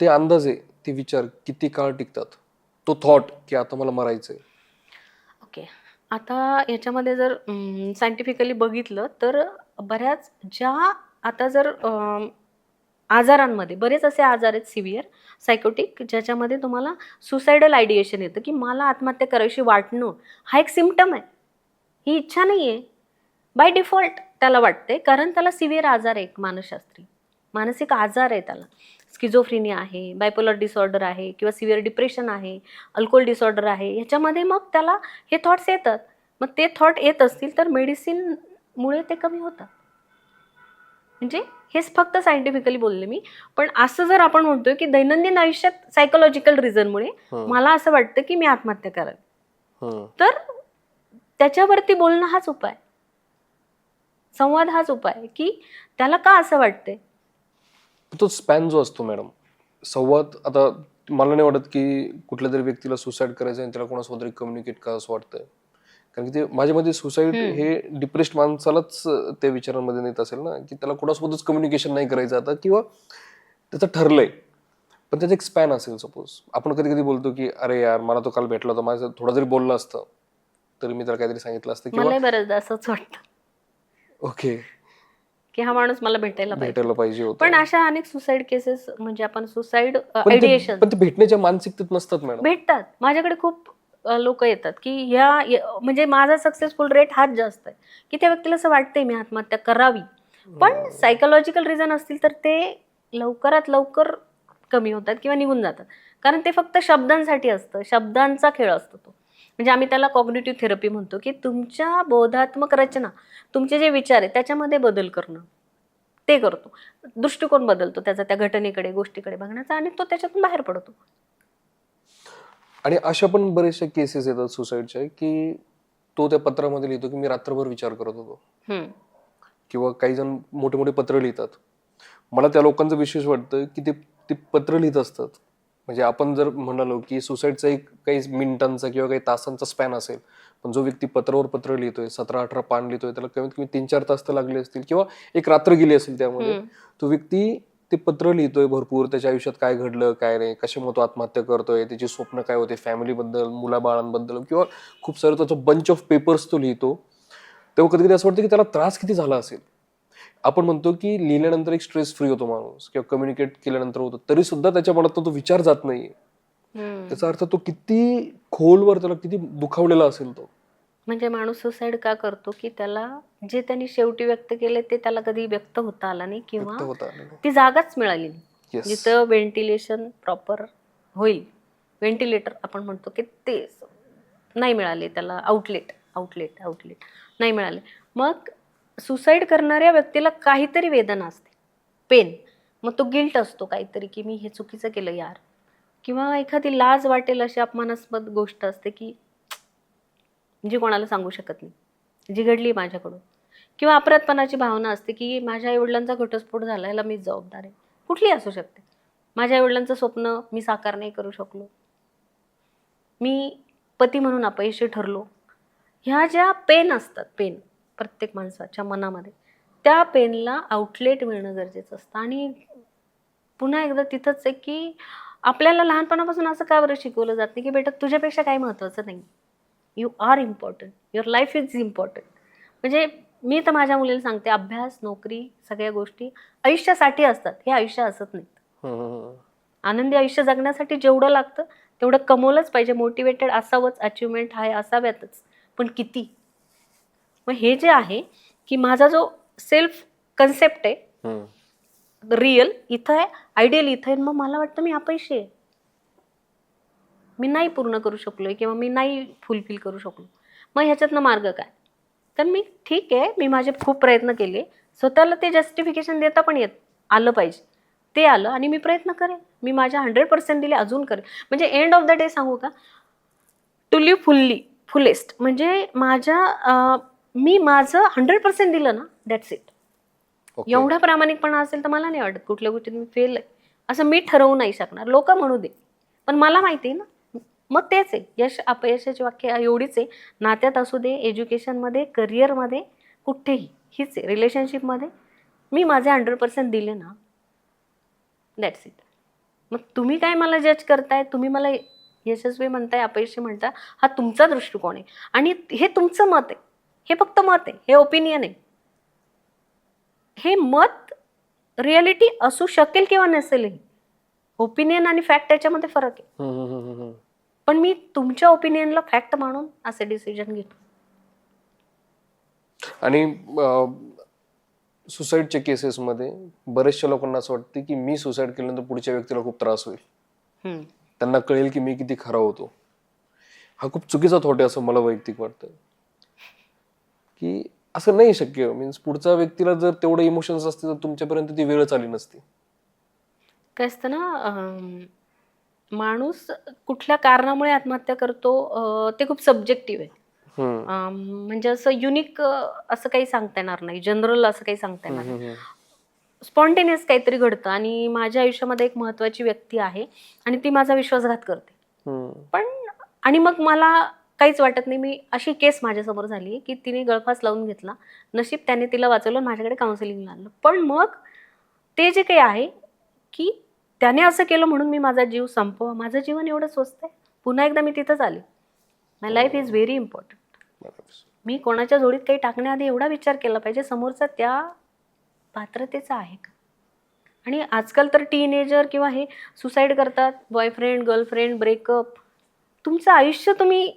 ते अंदाजे ते विचार किती काळ टिकतात? तो थॉट की आता मला मरायचंय. ओके, आता याच्यामध्ये जर सायंटिफिकली बघितलं तर बऱ्याच आता जर आजारांमध्ये बरेच असे आजार आहेत सिव्हिअर सायकोटिक, ज्याच्यामध्ये तुम्हाला सुसायडल आयडिएशन येतं की मला आत्महत्या करायची वाटणं हा एक सिम्पटम आहे, ही इच्छा नाही आहे, बाय डिफॉल्ट त्याला वाटते, कारण त्याला सिव्हिअर आजार आहे, एक मानसिक आजार आहे, त्याला स्किझोफ्रेनिया आहे, बायपोलर डिसऑर्डर आहे, किंवा सिव्हिअर डिप्रेशन आहे, अल्कोहोल डिसऑर्डर आहे. ह्याच्यामध्ये मग त्याला हे थॉट्स येतात. मग ते थॉट येत असतील तर मेडिसिनमुळे ते कमी होतात. म्हणजे हेच फक्त सायंटिफिकली बोलले मी. पण असं जर आपण म्हणतोय की दैनंदिन आयुष्यात सायकोलॉजिकल रिझनमुळे मला असं वाटतं की मी आत्महत्या करावी, तर त्याच्यावरती बोलणं हाच उपाय, संवाद हाच उपाय, की त्याला का असं वाटतंय. तो स्पॅन जो असतो मॅडम, संवाद, आता मला नाही वाटत की कुठल्या तरी व्यक्तीला सुसाईड करायचं आणि त्याला कोणासोबत कम्युनिकेट करावं असं वाटतंय, कारण की ते माझ्यामध्ये सुसाईड हे डिप्रेस्ड माणसालाच त्या विचारांमध्ये नेत असेल ना, की त्याला कोणासोबतच कम्युनिकेशन नाही करायचं आता, किंवा त्याचं ठरलंय, पण त्याचा एक स्पॅन असेल. सपोज आपण कधी कधी बोलतो की अरे यार, मला तो काल भेटला होता, माझं थोडा जरी बोललं असतं तरी मी त्याला काहीतरी सांगितलं असतं, मला बरंचदा असंच वाटतं ओके की हा माणूस मला भेटायला पाहिजे होता. पण अशा अनेक सुसाईड केसेस, म्हणजे आपण सुसाईड आयडिएशन, पण ते भेटण्याच्या मानसिकतेत नसतात मॅडम. भेटतात. माझ्याकडे खूप लोक येतात की म्हणजे माझा सक्सेसफुल रेट हाच जास्त आहे की त्या व्यक्तीला असं वाटतंय मी आत्महत्या करावी, पण सायकोलॉजिकल रिझन असतील तर ते लवकरात लवकर कमी होतात किंवा निघून जातात. कारण ते फक्त शब्दांसाठी असतं, शब्दांचा खेळ असतो तो. म्हणजे आम्ही त्याला कॉग्निटिव्ह थेरपी म्हणतो, की तुमच्या बोधात्मक रचना, तुमचे जे विचार आहे त्याच्यामध्ये बदल करणं, ते करतो. दृष्टिकोन बदलतो त्याचा त्या घटनेकडे, गोष्टीकडे बघण्याचा, आणि तो त्याच्यातून बाहेर पडतो. आणि अशा पण बरेचशा केसेस येतात सुसाईडच्या, की तो त्या पत्रामध्ये लिहितो की मी रात्रभर विचार करत होतो, हम्म. किंवा काही जण मोठे मोठे पत्र लिहितात. मला त्या लोकांचं विशेष वाटतं की ते ते पत्र लिहित असतात. म्हणजे आपण जर म्हणालो की सुसाईडचा एक काही मिनिटांचा किंवा काही तासांचा स्पॅन असेल, पण जो व्यक्ती पत्रावर पत्र लिहितोय, 17-18 पान लिहितोय, त्याला कमीत कमी 3-4 तास तर लागले असतील किंवा एक रात्र गेली असेल त्यामध्ये. तो व्यक्ती ते पत्र लिहितोय भरपूर, त्याच्या आयुष्यात काय घडलं काय नाही, कशामुळे तो आत्महत्या करतोय, त्याची स्वप्न काय होते फॅमिलीबद्दल, मुलाबाळांबद्दल, किंवा खूप सारं त्याचं बंच ऑफ पेपर्स तो लिहितो. तेव्हा कधी कधी असं वाटतं की त्याला त्रास किती झाला असेल. आपण म्हणतो की लिहिल्यानंतर एक स्ट्रेस फ्री होतो माणूस, किंवा कम्युनिकेट केल्यानंतर होतो, तरी सुद्धा त्याच्या मनात तो विचार जात नाहीये. त्याचा अर्थ तो किती खोलवर, त्याला किती दुखावलेला असेल तो. म्हणजे माणूस सुसाईड का करतो, की त्याला जे त्यांनी शेवटी व्यक्त केले ते त्याला कधी व्यक्त होता आला नाही, किंवा व्यक्त होता आलं नाही. ती जागाच मिळाली नाही Yes. जिथं व्हेंटिलेशन प्रॉपर होईल. व्हेंटिलेटर आपण म्हणतो की ते नाही मिळाले त्याला, आउटलेट आउटलेट आउटलेट नाही मिळाले. मग सुसाईड करणाऱ्या व्यक्तीला काहीतरी वेदना असते, पेन. मग तो गिल्ट असतो काहीतरी, की मी हे चुकीचं केलं यार, किंवा एखादी लाज वाटेल अशी अपमानास्पद गोष्ट असते की जी कोणाला सांगू शकत नाही, जी घडली माझ्याकडून. किंवा अपराधपणाची भावना असते की माझ्या आईवडिलांचा घटस्फोट झाला, याला मीच जबाबदार आहे. कुठली असू शकते. माझ्या आईवडिलांचं स्वप्न मी साकार नाही करू शकलो, मी पती म्हणून अपयशी ठरलो. ह्या ज्या पेन असतात, पेन प्रत्येक माणसाच्या मनामध्ये, त्या पेनला आउटलेट मिळणं गरजेचं असतं. आणि पुन्हा एकदा तिथंच आहे की आपल्याला लहानपणापासून असं का बरं शिकवलं जात नाही की बेटा तुझ्यापेक्षा काही महत्त्वाचं नाही, you are important, your life is important. म्हणजे मी तर माझ्या मुलीला सांगते, अभ्यास, नोकरी, सगळ्या गोष्टी आयुष्यासाठी असतात, हे आयुष्य असत नाहीत. आनंदी आयुष्य जगण्यासाठी जेवढं लागतं तेवढं कमवलंच पाहिजे, मोटिवेटेड असावंच, अचिव्हमेंट आहे असाव्यातच, पण किती. मग हे जे आहे की माझा जो सेल्फ कन्सेप्ट आहे रिअल इथं आहे, आयडियल इथं आहे, मग मला वाटतं मी अपयशी आहे, मी नाही पूर्ण करू शकलोय किंवा मी नाही फुलफिल करू शकलो. मग ह्याच्यातनं मार्ग काय? तर मी ठीक आहे, मी माझे खूप प्रयत्न केले, स्वतःला ते जस्टिफिकेशन देता पण आलं पाहिजे, ते आलं आणि मी प्रयत्न करेन, मी माझ्या 100% दिले, अजून करेन. म्हणजे एंड ऑफ द डे सांगू का, टू लिव्ह फुल्ली, फुलेस्ट, म्हणजे मी माझं 100% दिलं ना, दॅट्स इट. एवढा प्रामाणिकपणा असेल तर मला नाही वाटत कुठल्या गोष्टीत मी फेल आहे असं मी ठरवू नाही शकणार. लोक म्हणू दे, पण मला माहिती आहे ना. मग तेच आहे, यश अपयशाची व्याख्या एवढीच आहे, नात्यात असू दे, एज्युकेशनमध्ये, करिअरमध्ये, कुठेही हीच आहे. रिलेशनशिपमध्ये मी माझे 100% दिले ना, दॅट्स इट. मग तुम्ही काय मला जज करताय, तुम्ही मला यशस्वी म्हणताय, अपयशी म्हणताय, हा तुमचा दृष्टिकोन आहे आणि हे तुमचं मत आहे. हे फक्त मत आहे, हे ओपिनियन आहे. हे मत रियालिटी असू शकेल किंवा नसेलही. ओपिनियन आणि फॅक्ट याच्यामध्ये फरक आहे. पण मी तुमच्या ओपिनियनला फॅक्ट मानून असे डिसिजन घेतो. आणि सुसाईडच्या केसेसमध्ये बऱ्याचशा लोकांना असं वाटतं की मी सुसाईड केल्यानंतर पुढच्या व्यक्तीला खूप त्रास होईल, त्यांना कळेल की मी किती खरा होतो. हा खूप चुकीचा थॉट आहे असं मला वैयक्तिक वाटतं, की असं नाही शक्य. मीन्स पुढच्या व्यक्तीला जर तेवढे इमोशन्स असते तर तुमच्यापर्यंत ती वेळच आली नसती. काय असतं ना, माणूस कुठल्या कारणामुळे आत्महत्या करतो ते खूप सब्जेक्टिव्ह आहे. म्हणजे असं युनिक असं काही सांगता येणार नाही, जनरल असं काही सांगता येणार नाही. स्पॉन्टेनियस काहीतरी घडतं आणि माझ्या आयुष्यामध्ये एक महत्वाची व्यक्ती आहे आणि ती माझा विश्वासघात करते. पण आणि मग मला काहीच वाटत नाही. मी अशी केस माझ्यासमोर झाली की तिने गळफास लावून घेतला, नशीब त्याने तिला वाचवलं, माझ्याकडे काउन्सिलिंगला आणलं. पण मग ते जे काही आहे की त्याने असं केलं म्हणून मी माझा जीव संपवा, माझं जीवन एवढं स्वस्त आहे. पुन्हा एकदा मी तिथंच आले, माय लाईफ इज व्हेरी इम्पॉर्टंट. मी कोणाच्या जोडीत काही टाकण्याआधी एवढा विचार केला पाहिजे समोरचा त्या पात्रतेचा आहे का. आणि आजकाल तर टीनेजर किंवा हे सुसाईड करतात, बॉयफ्रेंड गर्लफ्रेंड ब्रेकअप. तुमचं आयुष्य तुम्ही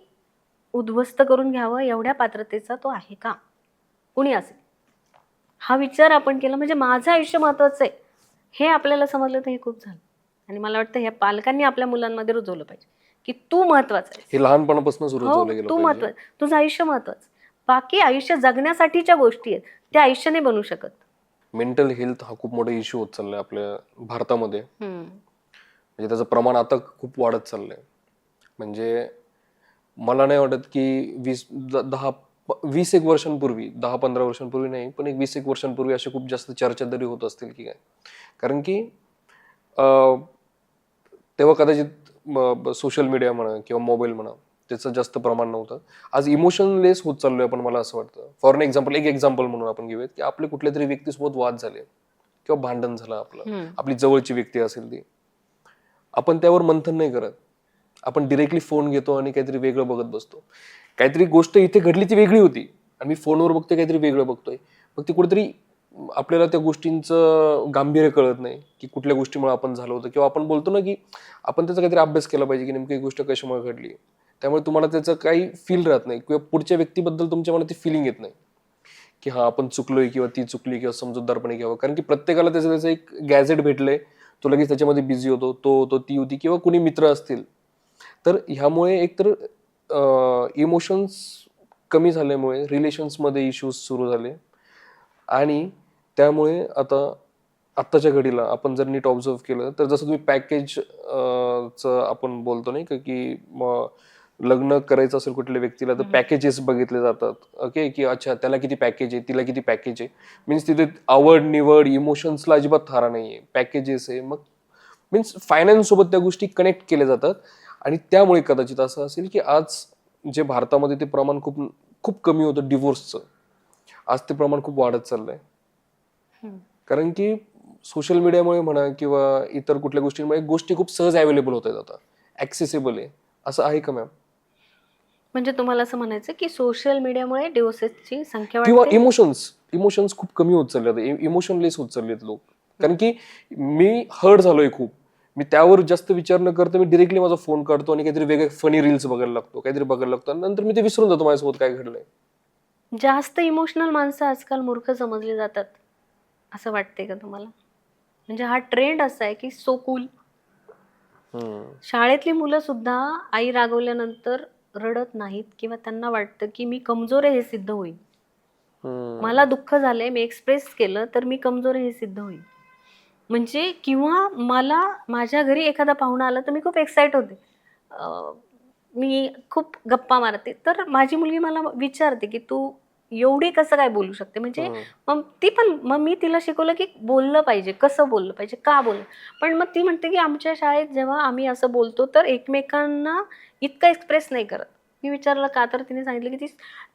उद्ध्वस्त करून घ्यावं एवढ्या पात्रतेचा तो आहे का, कुणी असेल. हा विचार आपण केला म्हणजे माझं आयुष्य महत्वाचं आहे हे आपल्याला समजलं तर हे खूप झालं. आणि मला वाटतं ह्या पालकांनी आपल्या मुलांमध्ये रुजवलं पाहिजे की तू महत्वाचा आहेस. हे लहानपणापासून सुरू हो, ठेवलं गेलं तू पाहिजे. महत्वाचं, तुझं आयुष्य महत्वाचं. बाकी आयुष्य जगण्यासाठीच्या गोष्टी आहेत त्या आयुष्य नाही बनू शकत. मेंटल हेल्थ हा खूप मोठा इश्यू होत चाललाय आपल्या भारतामध्ये. हम्म. म्हणजे त्याचं प्रमाण आता खूप वाढत चाललंय. म्हणजे मला नाही वाटत की 20 एक वर्षांपूर्वी, 10-15 वर्षांपूर्वी नाही, पण एक 20 एक वर्षांपूर्वी अशा खूप जास्त चर्चा तरी होत असतील की काय. कारण की अं, तेव्हा कदाचित सोशल मीडिया म्हणा किंवा मोबाईल म्हणा त्याचं जास्त प्रमाण नव्हतं. आज इमोशनलेस होत चाललोय आपण, मला असं वाटतं. फॉर एन एक्झाम्पल, एक एक्झाम्पल म्हणून आपण घेऊयात की आपले कुठल्या तरी व्यक्तीसोबत वाद झाले किंवा भांडण झालं आपलं, हम्म. आपली जवळची व्यक्ती असेल ती, आपण त्यावर मंथन नाही करत. आपण डिरेक्टली फोन घेतो आणि काहीतरी वेगळं बघत बसतो. काहीतरी गोष्ट इथे घडली ती वेगळी होती आणि मी फोनवर बघतोय काहीतरी वेगळं बघतोय. मग ती कुठेतरी आपल्याला त्या गोष्टींचं गांभीर्य कळत नाही की कुठल्या गोष्टीमुळे आपण झालं होतं, किंवा आपण बोलतो ना की आपण त्याचा काहीतरी अभ्यास केला पाहिजे की नेमकी ही गोष्ट कशामुळे घडली. त्यामुळे तुम्हाला त्याचं काही फील राहत नाही किंवा पुढच्या व्यक्तीबद्दल तुमच्या मनात ती फिलिंग येत नाही की हा आपण चुकलोय किंवा ती चुकली किंवा समजूतदारपणे घ्यावं. कारण की प्रत्येकाला त्याचं त्याचं एक गॅझेट भेटलंय, तो लगेच त्याच्यामध्ये बिझी होतो. तो ती होती किंवा कुणी मित्र असतील. तर ह्यामुळे एकतर इमोशन्स कमी झाल्यामुळे रिलेशन्समध्ये इश्यूज सुरू झाले आणि त्यामुळे आत्ताच्या घडीला आपण जर नीट ऑब्झर्व केलं तर जसं तुम्ही पॅकेज चं आपण बोलतो नाही का की लग्न करायचं असेल कुठल्या व्यक्तीला तर पॅकेजेस बघितले जातात. ओके, की अच्छा त्याला किती पॅकेज आहे, तिला किती पॅकेज आहे. मीन्स तिथे आवड निवड इमोशन्सला अजिबात थारा नाहीये, पॅकेजेस आहे. मग मीन्स फायनान्स सोबत त्या गोष्टी कनेक्ट केल्या जातात आणि त्यामुळे कदाचित असं असेल की आज जे भारतामध्ये ते प्रमाण खूप खूप कमी होतं डिवोर्सचं, आज ते प्रमाण खूप वाढत चाललंय. कारण की सोशल मीडियामुळे म्हणा किंवा इतर कुठल्या गोष्टींमुळे गोष्टी खूप सहज अवेलेबल होत आहेत, आता ऍक्सेसिबल आहे. असं आहे का मॅम? म्हणजे तुम्हाला असं म्हणायचं की सोशल मीडियामुळे डिवोर्सेसची संख्या किंवा वाढते. इमोशन्स खूप कमी होत चालले आहेत, इमोशनलेस होत चाललेत लोक. कारण की मी हर्ट झालोय खूप, मी त्यावर जास्त विचार न करता मी डिरेक्टली माझा फोन काढतो आणि काहीतरी वेगळे फनी रील्स बघायला लागतो, काहीतरी बघायला लागतो आणि नंतर मी ते विसरून जातो माझ्यासोबत काय घडलंय. जास्त इमोशनल माणसं आजकाल मूर्ख समजली जातात असं वाटतंय का तुम्हाला? म्हणजे हा ट्रेंड असा आहे की सो कूल. शाळेतली मुलं सुद्धा आई रागवल्यानंतर रडत नाहीत किंवा त्यांना वाटतं की मी कमजोर आहे हे सिद्ध होईल. मला दुःख झालंय मी एक्सप्रेस केलं तर मी कमजोर आहे हे सिद्ध होईल. म्हणजे किंवा मला माझ्या घरी एखादा पाहुणा आला तर मी खूप एक्साइट होते. मी खूप गप्पा मारते तर माझी मुलगी मला विचारते की तू एवढी कसं काय बोलू शकते. म्हणजे मग मी तिला शिकवलं की बोललं पाहिजे, कसं बोललं पाहिजे, का बोललं. पण मग ती म्हणते की आमच्या शाळेत जेव्हा आम्ही असं बोलतो तर एकमेकांना इतकं एक्सप्रेस नाही करत. मी विचारलं का, तर तिने सांगितलं की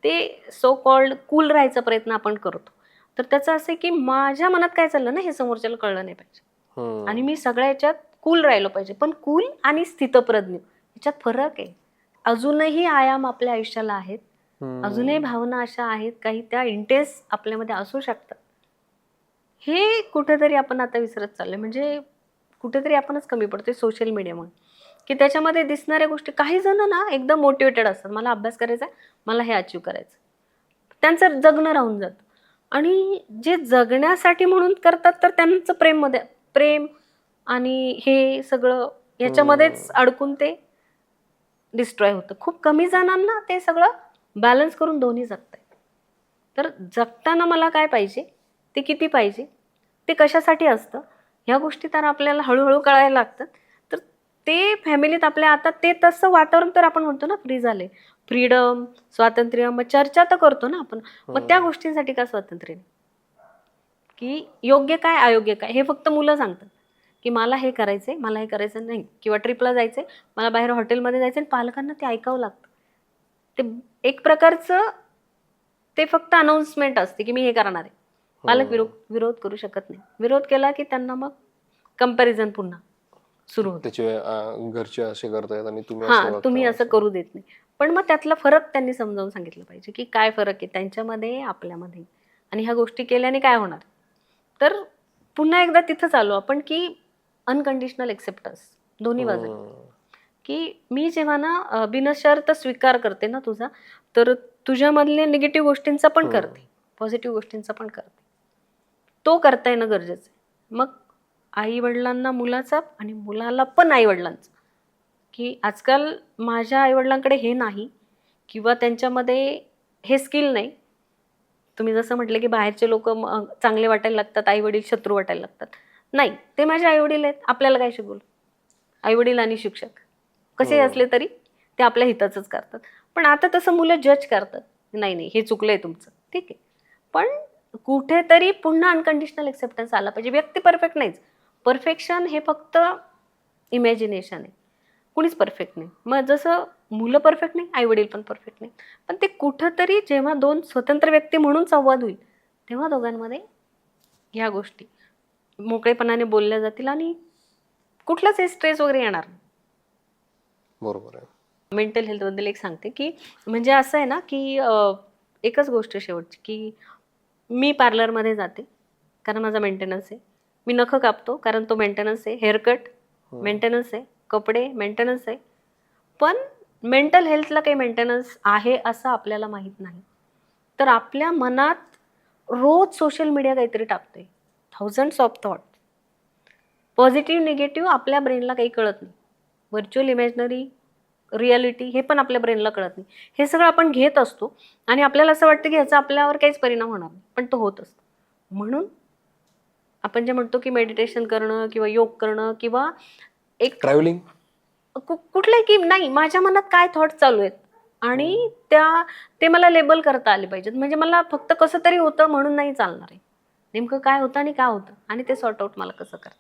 ते सो कॉल्ड कूल राहायचा प्रयत्न आपण करतो. तर त्याचं असं आहे की माझ्या मनात काय चाललं ना हे समोरच्याला कळलं नाही पाहिजे आणि मी सगळ्या याच्यात कूल राहिलो पाहिजे. पण कूल आणि स्थितप्रज्ञ याच्यात फरक आहे. अजूनही आयाम आपल्या आयुष्याला आहेत, अजूनही भावना अशा आहेत, काही त्या इंटेन्स आपल्यामध्ये असू शकतात. हे कुठेतरी आपण आता विसरत चाललोय. म्हणजे कुठेतरी आपणच कमी पडतोय सोशल मीडियामुळे, की त्याच्यामध्ये दिसणाऱ्या गोष्टी. काही जण ना एकदम मोटिवेटेड असतात, मला अभ्यास करायचा आहे, मला हे अचीव करायचं, त्यांचं जगणं राहून जातं. आणि जे जगण्यासाठी म्हणून करतात तर त्यांचं प्रेम आणि हे सगळं याच्यामध्येच अडकून ते डिस्ट्रॉय होतं. खूप कमी जणांना ते सगळं बॅलन्स करून दोन्ही जगतायत. तर जगताना मला काय पाहिजे, ते किती पाहिजे, ते कशासाठी असतं, ह्या गोष्टी तर आपल्याला हळूहळू कळायला लागतात. तर ते फॅमिलीत आपल्या आता ते तसं वातावरण तर आपण म्हणतो ना फ्री झाले, फ्रीडम, स्वातंत्र्य. मग चर्चा तर करतो ना आपण, मग त्या गोष्टींसाठी का स्वातंत्र्य नाही? की योग्य काय अयोग्य काय हे फक्त मुलं सांगतात की मला हे करायचंय, मला हे करायचं नाही, किंवा ट्रिपला जायचंय, मला बाहेर हॉटेलमध्ये जायचंय. पालकांना ते ऐकावं लागतं. ते एक प्रकारचं ते फक्त अनाउन्समेंट असते की मी हे करणार आहे. पालक विरोध करू शकत नाही. विरोध केला की त्यांना मग कंपॅरिझन पुन्हा सुरू होतं. त्याचे घरचे असे करतायत आणि तुम्ही हां, असे तुम्ही वागता असं करू देत नाही. पण मग त्यातला फरक त्यांनी समजावून सांगितलं पाहिजे की काय फरक आहे त्यांच्यामध्ये, आपल्यामध्ये, आणि ह्या गोष्टी केल्याने काय होणार. तर पुन्हा एकदा तिथंच आलो आपण की अनकंडिशनल एक्सेप्टन्स दोन्ही बाजूने. की मी जेव्हा ना बिनशर्त स्वीकार करते ना तुझा, तर तुझ्यामधल्या निगेटिव्ह गोष्टींचा पण करते, पॉझिटिव्ह गोष्टींचा पण करते. तो करता येणं गरजेचं आहे. मग आई वडिलांना मुलाचा आणि मुलाला पण आई वडिलांचा, की आजकाल माझ्या आईवडिलांकडे हे नाही किंवा त्यांच्यामध्ये हे स्किल नाही. तुम्ही जसं म्हटलं की बाहेरचे लोक चांगले वाटायला लागतात, आई वडील शत्रू वाटायला लागतात. नाही, ते माझे आई वडील आहेत. आपल्याला काय शिकवलं? आई वडील आणि शिक्षक कसे असले तरी ते आपल्या हिताचंच करतात. पण आता तसं मुलं जज करतात, नाही नाही हे चुकलंय तुमचं, ठीक आहे. पण कुठेतरी पुन्हा अनकंडिशनल एक्सेप्टन्स आला पाहिजे. व्यक्ती परफेक्ट नाहीच. परफेक्शन हे फक्त इमॅजिनेशन आहे. कुणीच परफेक्ट नाही. मग जसं मुलं परफेक्ट नाही, आई वडील पण परफेक्ट नाही. पण ते कुठंतरी जेव्हा दोन स्वतंत्र व्यक्ती म्हणून संवाद होईल, तेव्हा दोघांमध्ये ह्या गोष्टी मोकळेपणाने बोलल्या जातील आणि कुठलाच स्ट्रेस वगैरे येणार नाही. बरोबर आहे. मेंटल हेल्थबद्दल एक सांगते, की म्हणजे असं आहे ना, की एकच गोष्ट शेवटची, की मी पार्लरमध्ये जाते कारण माझा मेंटेनन्स आहे. मी नखं कापतो कारण तो मेंटेनन्स आहे. हेअरकट मेंटेनन्स आहे. कपडे मेंटेनन्स आहे. पण मेंटल हेल्थला काही मेंटेनन्स आहे असं आपल्याला माहीत नाही. तर आपल्या मनात रोज सोशल मीडिया काहीतरी टाकतोय. Thousands of thought. Positive negative आपल्या ब्रेनला काही कळत नाही. व्हर्च्युअल इमॅजिनरी रियालिटी हे पण आपल्या ब्रेनला कळत नाही. हे सगळं आपण घेत असतो आणि आपल्याला असं वाटतं की ह्याचा आपल्यावर काहीच परिणाम होणार नाही, पण तो होत असतो. म्हणून आपण जे म्हणतो की मेडिटेशन करणं किंवा योग करणं किंवा एक ट्रॅव्हलिंग कुठलंही की नाही माझ्या मनात काय थॉट चालू आहेत आणि ते मला लेबल करता आले पाहिजेत. म्हणजे मला फक्त कसं तरी होतं म्हणून नाही चालणार आहे. नेमकं काय होतं आणि का होतं आणि ते सॉर्ट आउट मला कसं करतं.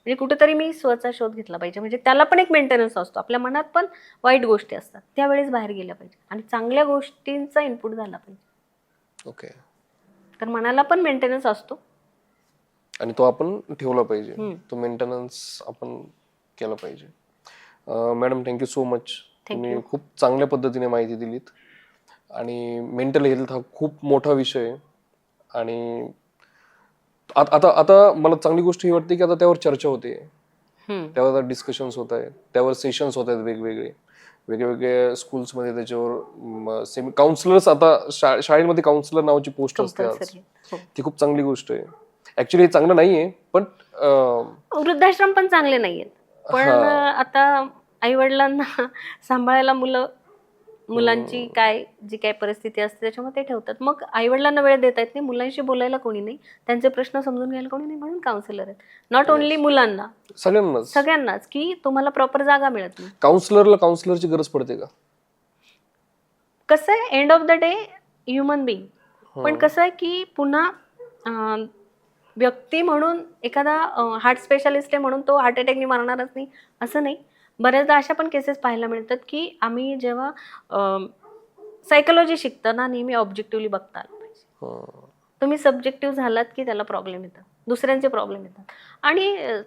म्हणजे कुठेतरी मी स्वतःचा शोध घेतला पाहिजे. म्हणजे त्याला पण एक मेंटेनन्स असतो. आपल्या मनात पण वाईट गोष्टी असतात, त्यावेळेस बाहेर गेल्या पाहिजे आणि चांगल्या गोष्टींचा इनपुट झाला पाहिजे. ओके. तर मनाला पण मेंटेनन्स असतो आणि तो आपण ठेवला पाहिजे. हम्म. तो मेंटेनन्स आपण केला पाहिजे. Madam thank you so much. तुम्ही खूप चांगल्या पद्धतीने माहिती दिलीत आणि मेंटल हेल्थ हा खूप मोठा विषय आहे आणि आता आता मला चांगली गोष्ट ही वाटते की आता त्यावर चर्चा होते, त्यावर डिस्कशन्स होत आहेत, त्यावर सेशन्स होत आहेत वेगवेगळे वेगवेगळ्या स्कूल्समध्ये. त्याच्यावर सेमी काउन्सिलर्स आता शाळेमध्ये काउन्सिलर नावाची पोस्ट असते आज. ती खूप चांगली गोष्ट आहे. ऍक्च्युली हे चांगलं नाहीये, पण वृद्धाश्रम पण चांगले नाहीयेत. पण आता आई वडिलांना सांभाळायला मुलांची जी काय परिस्थिती असते त्याच्यामध्ये ते ठेवतात. मग आई वडिलांना वेळ देता येत नाही, मुलांशी बोलायला कोणी नाही, त्यांचे प्रश्न समजून घ्यायला कोणी नाही, म्हणून काउन्सिलर आहेत. नॉट ओन्ली मुलांना, सगळ्यांनाच, की तुम्हाला प्रॉपर जागा मिळत नाही. काउन्सिलरची गरज पडते का? कसं आहे, end of the day human being. पण कसं आहे की पुन्हा व्यक्ती म्हणून एखादा हार्ट स्पेशालिस्ट आहे म्हणून तो हार्ट अटॅकने मरणारच नाही असं नाही. बऱ्याचदा अशा पण केसेस पाहायला मिळतात की आम्ही जेव्हा सायकोलॉजी शिकताना नेहमी ऑब्जेक्टिव्हली बघता आलं पाहिजे. तुम्ही सब्जेक्टिव्ह झालात की त्याला प्रॉब्लेम येतात, दुसऱ्यांचे प्रॉब्लेम येतात. आणि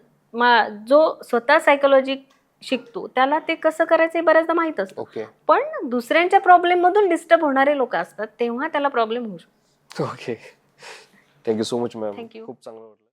जो स्वतः सायकोलॉजी शिकतो त्याला ते कसं करायचं हे बऱ्याचदा माहीत असतं. पण दुसऱ्यांच्या प्रॉब्लेम मधून डिस्टर्ब होणारे लोक असतात तेव्हा त्याला प्रॉब्लेम होऊ शकतो. Okay. Thank you so much ma'am. Thank you. खूप चांगलं वाटलं.